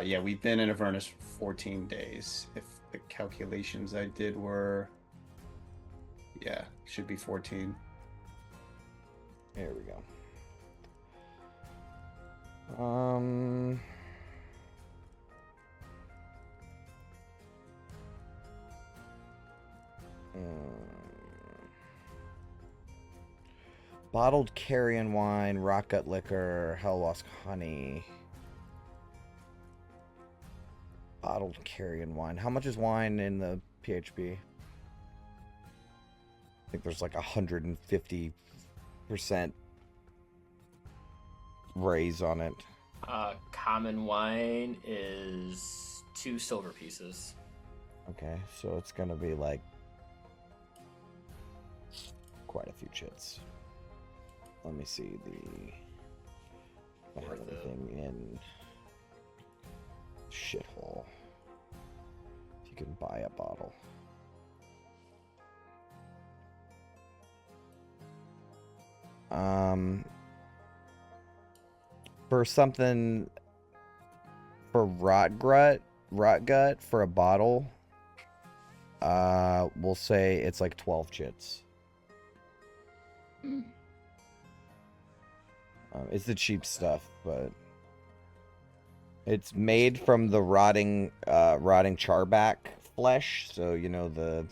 yeah, we've been in Avernus for 14 days. If the calculations I did were, yeah, should be 14. There we go. Um. Bottled carrion wine, rock gut liquor, hell lost honey. Bottled carrion wine. How much is wine in the PHB? I think there's like 150% raise on it. Common wine is 2 silver pieces. Okay, so it's gonna be like quite a few chits. Let me see if I have anything in shithole. If you can buy a bottle. For something for rot gut for a bottle, we'll say it's like 12 chits. It's the cheap stuff, but it's made from the rotting charback flesh. So you know the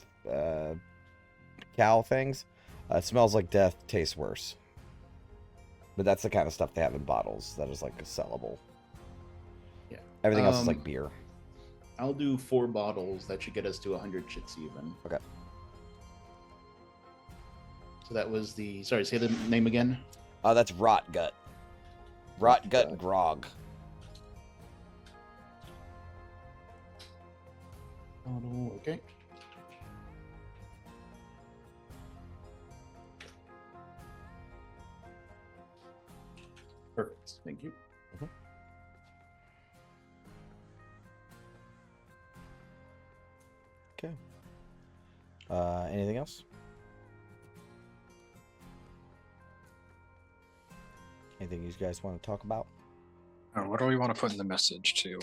cow things. It smells like death, tastes worse. But that's the kind of stuff they have in bottles that is like sellable. Yeah. Everything else is like beer. I'll do 4 bottles. That should get us to 100 chits even. Okay. So that was the. Sorry, say the name again. That's rot gut. Rot gut grog. Bottle. Okay. Perfect. Thank you. Okay. Anything else? Anything you guys want to talk about? What do we want to put in the message to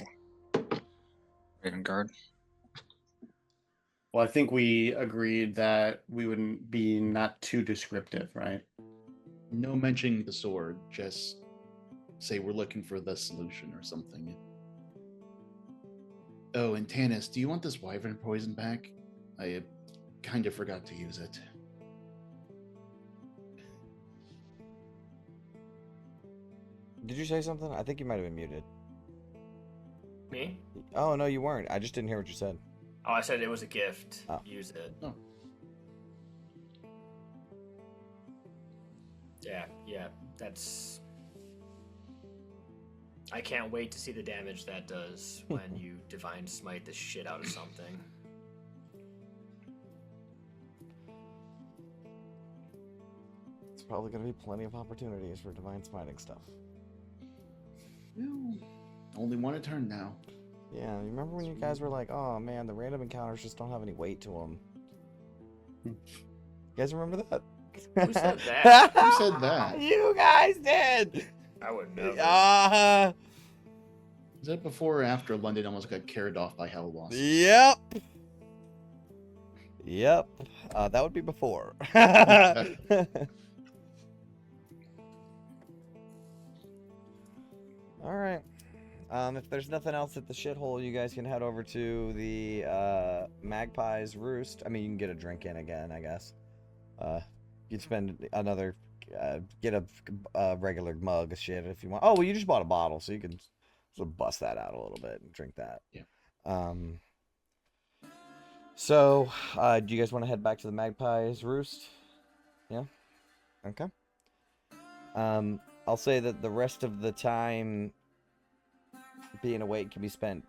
Raven Guard? Well, I think we agreed that we wouldn't be not too descriptive, right? No mentioning the sword. Just say we're looking for the solution or something. Oh, and Tanis, do you want this wyvern poison back? I kind of forgot to use it. Did you say something? I think you might have been muted. Me? Oh, no, you weren't. I just didn't hear what you said. Oh, I said it was a gift. Oh. Use it. Oh. Yeah, that's... I can't wait to see the damage that does when you Divine Smite the shit out of something. It's probably going to be plenty of opportunities for divine smiting stuff. Well, only one a turn now. Yeah, you remember when you guys were like, oh man, the random encounters just don't have any weight to them? You guys remember that? Who said that? Who said that? You guys did! I would never. Is that before or after London almost got carried off by Hell Lost? Yep. That would be before. Alright. If there's nothing else at the shithole, you guys can head over to the Magpie's Roost. I mean, you can get a drink in again, I guess. You'd spend another... get a regular mug of shit if you want. Oh, well, you just bought a bottle, so you can sort of bust that out a little bit and drink that. Yeah. So, do you guys want to head back to the Magpie's Roost? Yeah? Okay. I'll say that the rest of the time being awake can be spent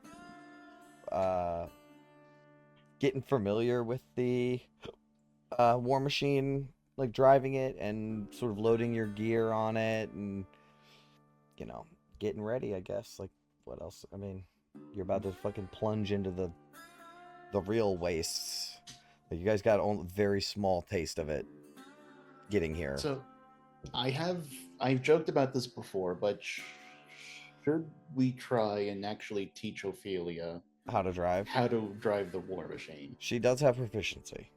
getting familiar with the war machine, like driving it and sort of loading your gear on it and, you know, getting ready, I guess. Like, what else? I mean, you're about to fucking plunge into the real wastes. Like, you guys got a very small taste of it getting here. So, I've joked about this before, but should we try and actually teach Ophelia How to drive? how to drive the war machine She does have proficiency.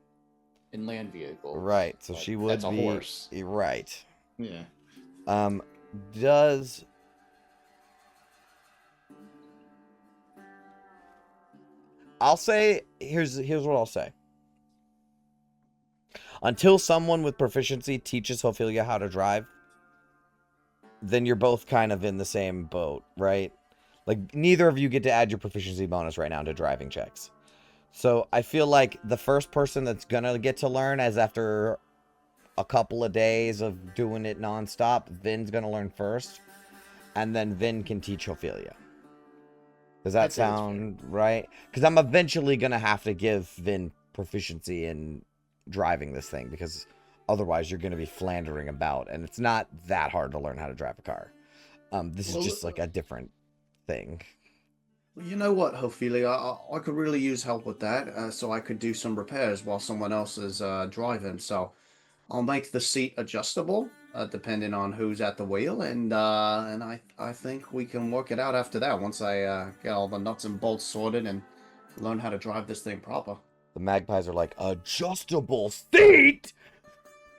in land vehicles? Right, so but she would that's a be horse. right. Yeah. Does I'll say here's what I'll say. Until someone with proficiency teaches Ophelia how to drive, then you're both kind of in the same boat, right? Like, neither of you get to add your proficiency bonus right now to driving checks. So I feel like the first person that's gonna get to learn is after a couple of days of doing it nonstop, Vin's gonna learn first, and then Vin can teach Ophelia. Does that I'd say that's sound right? Because I'm eventually gonna have to give Vin proficiency in driving this thing, because otherwise you're gonna be flandering about, and it's not that hard to learn how to drive a car. This is just like a different thing. Well, you know what, Ophelia? I could really use help with that, so I could do some repairs while someone else is driving. So I'll make the seat adjustable, depending on who's at the wheel, and I think we can work it out after that. Once I get all the nuts and bolts sorted and learn how to drive this thing proper. The magpies are like, adjustable seat?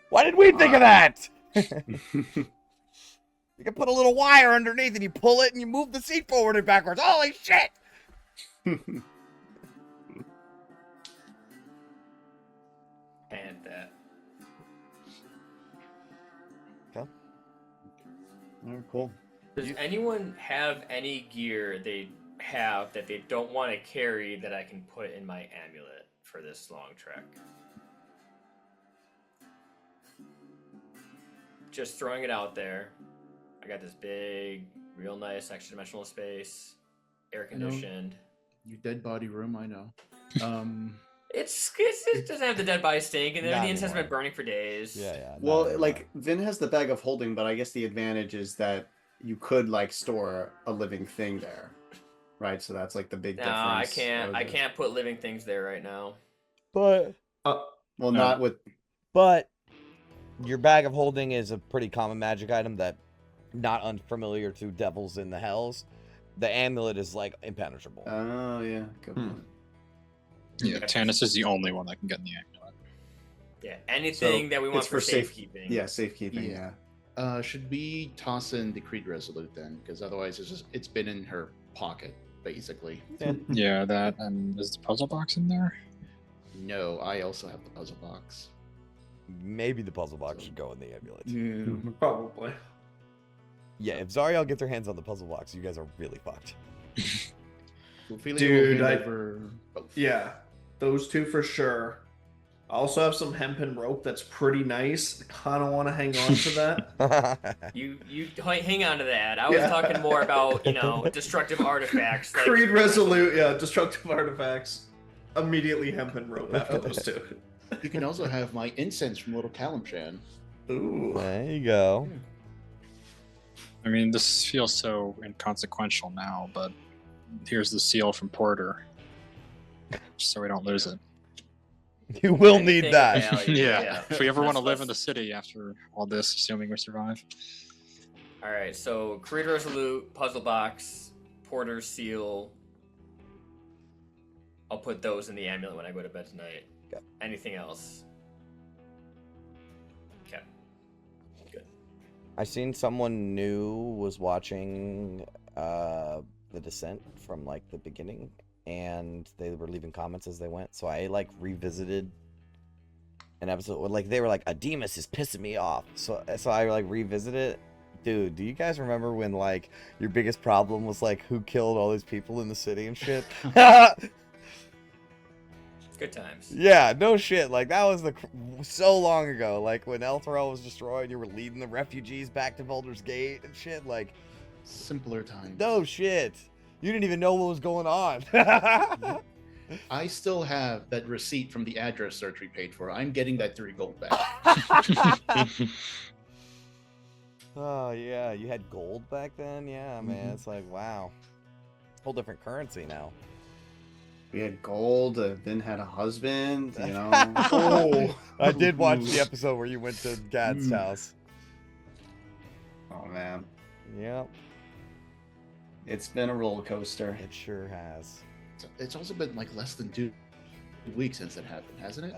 Why did we think of that? You can put a little wire underneath and you pull it and you move the seat forward and backwards. Holy shit! And that. Okay. All right, cool. Does anyone have any gear they have that they don't want to carry that I can put in my amulet for this long trek? Just throwing it out there. I got this big, real nice extra dimensional space, air conditioned. Your dead body room, I know. It doesn't have the dead body stink, and the Not incense has anymore. been burning for days. Yeah. Well, like Vin has the bag of holding, but I guess the advantage is that you could like store a living thing there, right? So that's like the big No, difference. I can't. I can't put living things there right now. But Well, No. not with. But your bag of holding is a pretty common magic item that not unfamiliar to devils in the hells. The amulet is like impenetrable. Oh yeah, good point. Yeah, Tannis is the only one that can get in the amulet. Yeah, anything that we want it's for for safe- safekeeping. Yeah, safekeeping. Yeah. Yeah. Should we toss in the Creed Resolute then? Because otherwise, it's been in her pocket basically. Yeah, that, and is the puzzle box in there? No, I also have the puzzle box. Maybe the puzzle box should go in the amulet. Yeah, probably. Yeah, if Zariel gets her hands on the puzzle box, you guys are really fucked. Ophelia Dude, will hand I- over both. Yeah, those two for sure. I also have some hempen rope that's pretty nice. I kind of want to hang on to that. You hang on to that. I was Yeah. talking more about destructive artifacts. Like, Creed Resolute, yeah, destructive artifacts. Immediately hempen rope after those two. You can also have my incense from Little Kalimshan. Ooh. There you go. I mean, this feels so inconsequential now, but here's the seal from Porter, so we don't lose it. You will anything need of that. value, Yeah, if we ever want to live in the Let's- city after all this, assuming we survive. All right, so Creed Resolute, puzzle box, Porter's seal. I'll put those in the amulet when I go to bed tonight. Okay. Anything else? Okay. Good. I seen someone new was watching The Descent from like the beginning, and they were leaving comments as they went. So I like revisited an episode where like they were like, Ademus is pissing me off. So I like revisited it. Dude, do you guys remember when like your biggest problem was like who killed all these people in the city and shit? Good times. Yeah, no shit. Like that was so long ago. Like when Elturel was destroyed, you were leading the refugees back to Baldur's Gate and shit. Like Simpler times. no shit. You didn't even know what was going on. I still have that receipt from the address search we paid for. I'm getting that 3 gold back. Oh yeah, you had gold back then. Yeah, man. It's like wow, whole different currency now. We had gold, then had a husband, you know. Oh. I did watch the episode where you went to Gad's house. Oh man, Yep, it's been a roller coaster. it sure has. It's also been like less than 2 weeks since it happened, hasn't it?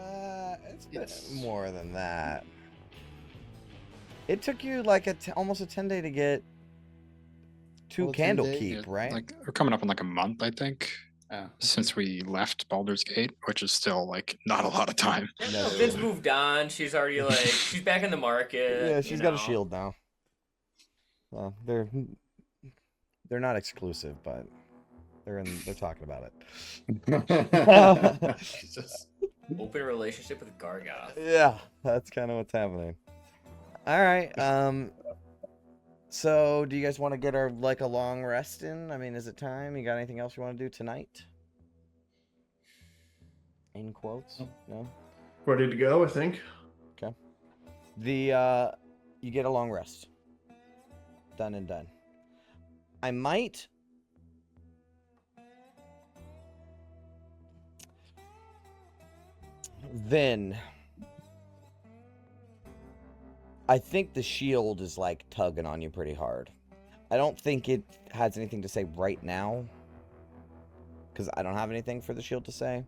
It's been It's- more than that. It took you like almost a 10-day to get two Well, 10 day, Candlekeep, Yeah, right? Like we're coming up on like a month, I think, Ah. since we left Baldur's Gate, which is still like not a lot of time. Yeah, No. no, Vince moved on. She's already like she's back in the market. Yeah, you she's got a know. shield now. Well, they're not exclusive, but they're talking about it. Jesus. Open relationship with Gargoth. Yeah, that's kind of what's happening. All right. So do you guys want to get a long rest in? I mean, is it time? You got anything else you want to do tonight? In quotes? No. Ready to go, I think. You get a long rest. Done and done. I might. Then I think the shield is like tugging on you pretty hard. I don't think it has anything to say right now, because I don't have anything for the shield to say,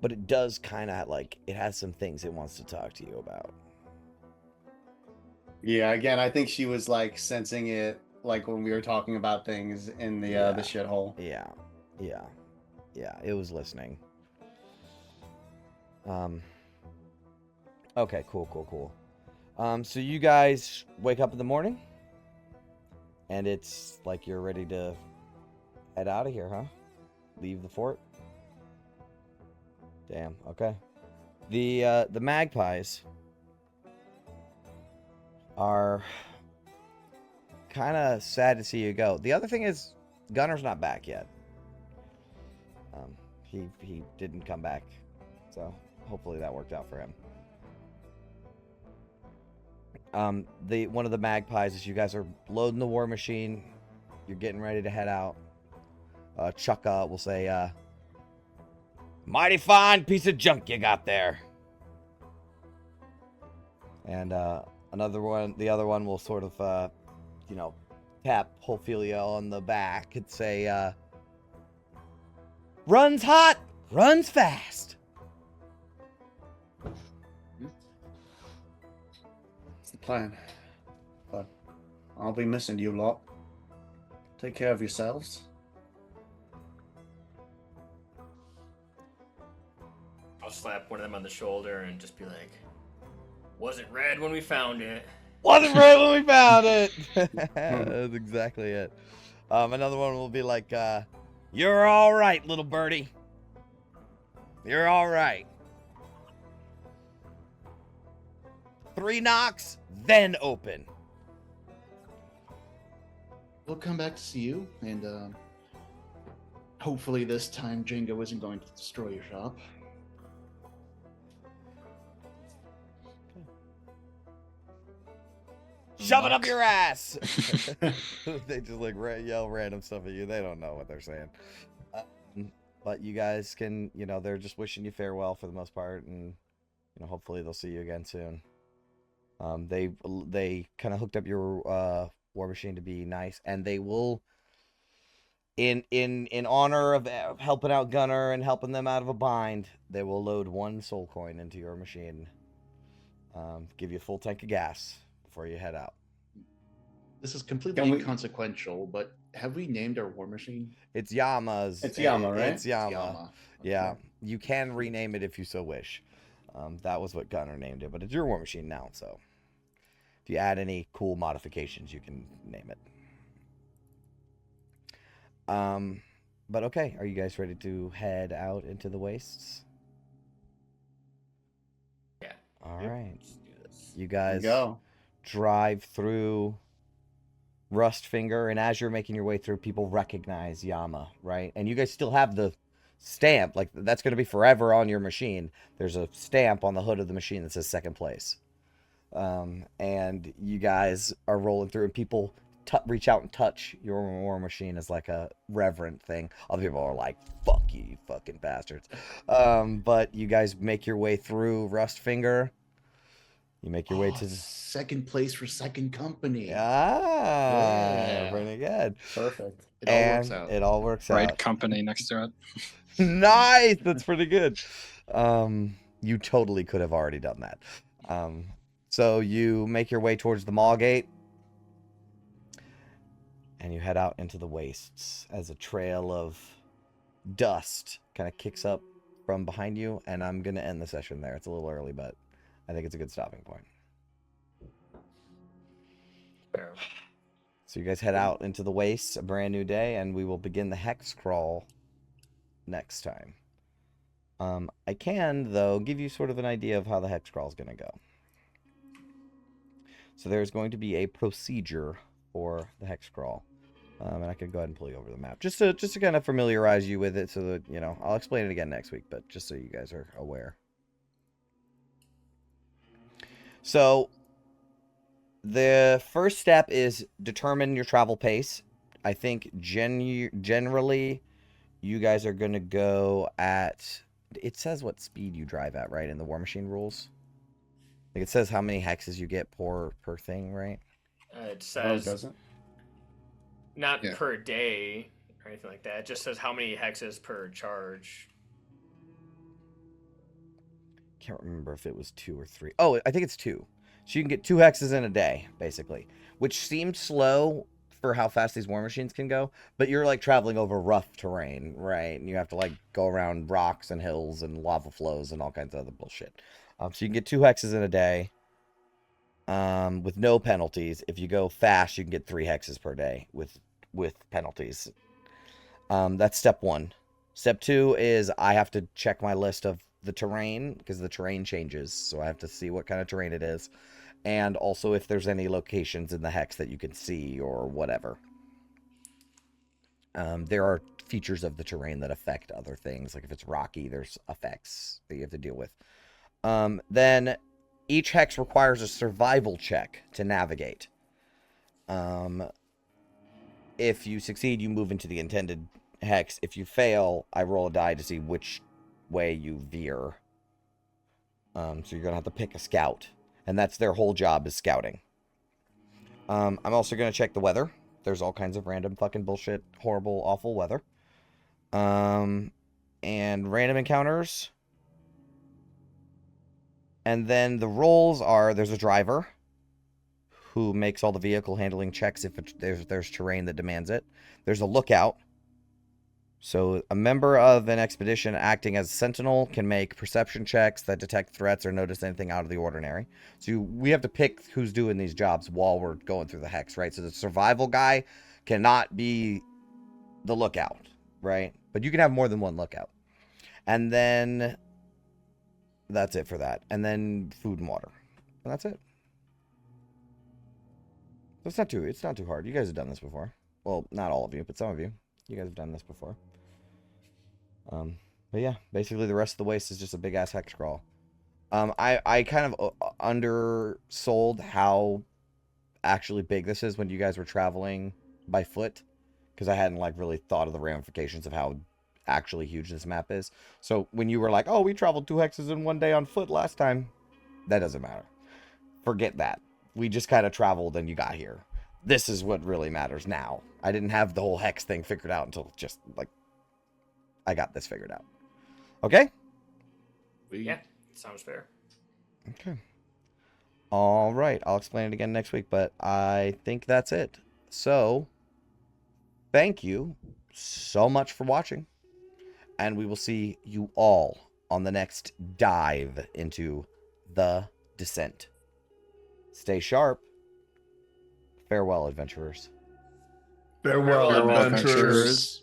but it does kind of like, it has some things it wants to talk to you about. Yeah, again, I think she was like sensing it, like when we were talking about things in the Yeah. shithole. Yeah, it was listening. Okay, cool. So you guys wake up in the morning, and it's like you're ready to head out of here, huh? Leave the fort. Damn. Okay. The magpies are kind of sad to see you go. The other thing is, Gunner's not back yet. He didn't come back, so hopefully that worked out for him. One of the magpies, as you guys are loading the war machine, you're getting ready to head out. Chukka will say, "Mighty fine piece of junk you got there." And the other one will sort of, tap Ophelia on the back and say, "Runs hot, runs fast." It's the plan. But I'll be missing you lot. Take care of yourselves. I'll slap one of them on the shoulder and just be like, "Wasn't red when we found it." Wasn't right when we found it. That's exactly it. Another one will be like, "You're all right, little birdie. You're all right. 3 knocks, then open." We'll come back to see you, and hopefully this time Django isn't going to destroy your shop. Shove it up your ass. They just like yell random stuff at you. They don't know what they're saying. But you guys can, they're just wishing you farewell for the most part, and hopefully they'll see you again soon. They kind of hooked up your war machine to be nice, and they will, in honor of helping out Gunner and helping them out of a bind, they will load 1 soul coin into your machine. Give you a full tank of gas before you head out. This is completely Can we- inconsequential, but have we named our war machine? It's Yama's. It's Yama, right? It's Yama. Yama. Yeah, Okay. you can rename it if you so wish. That was what Gunner named it, but it's your war machine now, so if you add any cool modifications, you can name it. But okay, are you guys ready to head out into the wastes? Yeah. All Yep. right. Let's do this. You There you guys go. drive through Rustfinger, and as you're making your way through, people recognize Yama, right? And you guys still have the stamp, like that's going to be forever on your machine. There's a stamp on the hood of the machine that says second place. And you guys are rolling through, and people reach out and touch your war machine as like a reverent thing. Other people are like, "Fuck you, you fucking bastards." But you guys make your way through Rustfinger. You make your way to second place for second company. yeah, pretty good. Perfect. It all works And out. it all works Right out. company next to it. Nice. That's pretty good. You totally could have already done that. So you make your way towards the mall gate, and you head out into the wastes as a trail of dust kind of kicks up from behind you. And I'm gonna end the session there. It's a little early, but I think it's a good stopping point. Fair. So you guys head out into the wastes, a brand new day, and we will begin the hex crawl next time. I can, though, give you sort of an idea of how the hex crawl is going to go. So there's going to be a procedure for the hex crawl. And I could go ahead and pull you over the map. Just to kind of familiarize you with it so that, you know, I'll explain it again next week, but just so you guys are aware. So the first step is determine your travel pace. I think generally you guys are going to go at... It says what speed you drive at, right, in the War Machine rules? Like it says how many hexes you get per thing, right? It Oh, says does it? not Yeah. per day or anything like that. It just says how many hexes per charge. Can't remember if it was 2 or 3. Oh, I think it's 2. So you can get 2 hexes in a day, basically, which seems slow for how fast these war machines can go, but you're like traveling over rough terrain, right? And you have to like go around rocks and hills and lava flows and all kinds of other bullshit. So you can get 2 hexes in a day, with no penalties. If you go fast, you can get 3 hexes per day with penalties. That's step 1. Step 2 is I have to check my list of the terrain because the terrain changes, so I have to see what kind of terrain it is. And also if there's any locations in the hex that you can see or whatever. There are features of the terrain that affect other things. Like if it's rocky, there's effects that you have to deal with. Then each hex requires a survival check to navigate. If you succeed, you move into the intended hex. If you fail, I roll a die to see which way you veer. So you're going to have to pick a scout. And that's their whole job, is scouting. I'm also going to check the weather. There's all kinds of random fucking bullshit, horrible, awful weather. And random encounters. And then the roles are, there's a driver who makes all the vehicle handling checks if there's terrain that demands it. There's a lookout. So a member of an expedition acting as a sentinel can make perception checks that detect threats or notice anything out of the ordinary. So we have to pick who's doing these jobs while we're going through the hex, right? So the survival guy cannot be the lookout, right? But you can have more than one lookout. And then that's it for that. And then food and water. And that's it. It's not too hard. You guys have done this before. Well, not all of you, but some of you. You guys have done this before. But yeah, basically the rest of the waste is just a big ass hex crawl. I kind of undersold how actually big this is when you guys were traveling by foot, because I hadn't like really thought of the ramifications of how actually huge this map is. So when you were like, oh, we traveled 2 hexes in one day on foot last time, that doesn't matter. Forget that. We just kind of traveled and you got here. This is what really matters now. I didn't have the whole hex thing figured out until just like I got this figured out. Okay? Yeah, sounds fair. Okay. All right. I'll explain it again next week, but I think that's it. So, thank you so much for watching, and we will see you all on the next dive into the descent. Stay sharp. Farewell, adventurers. Farewell, Farewell, adventurers.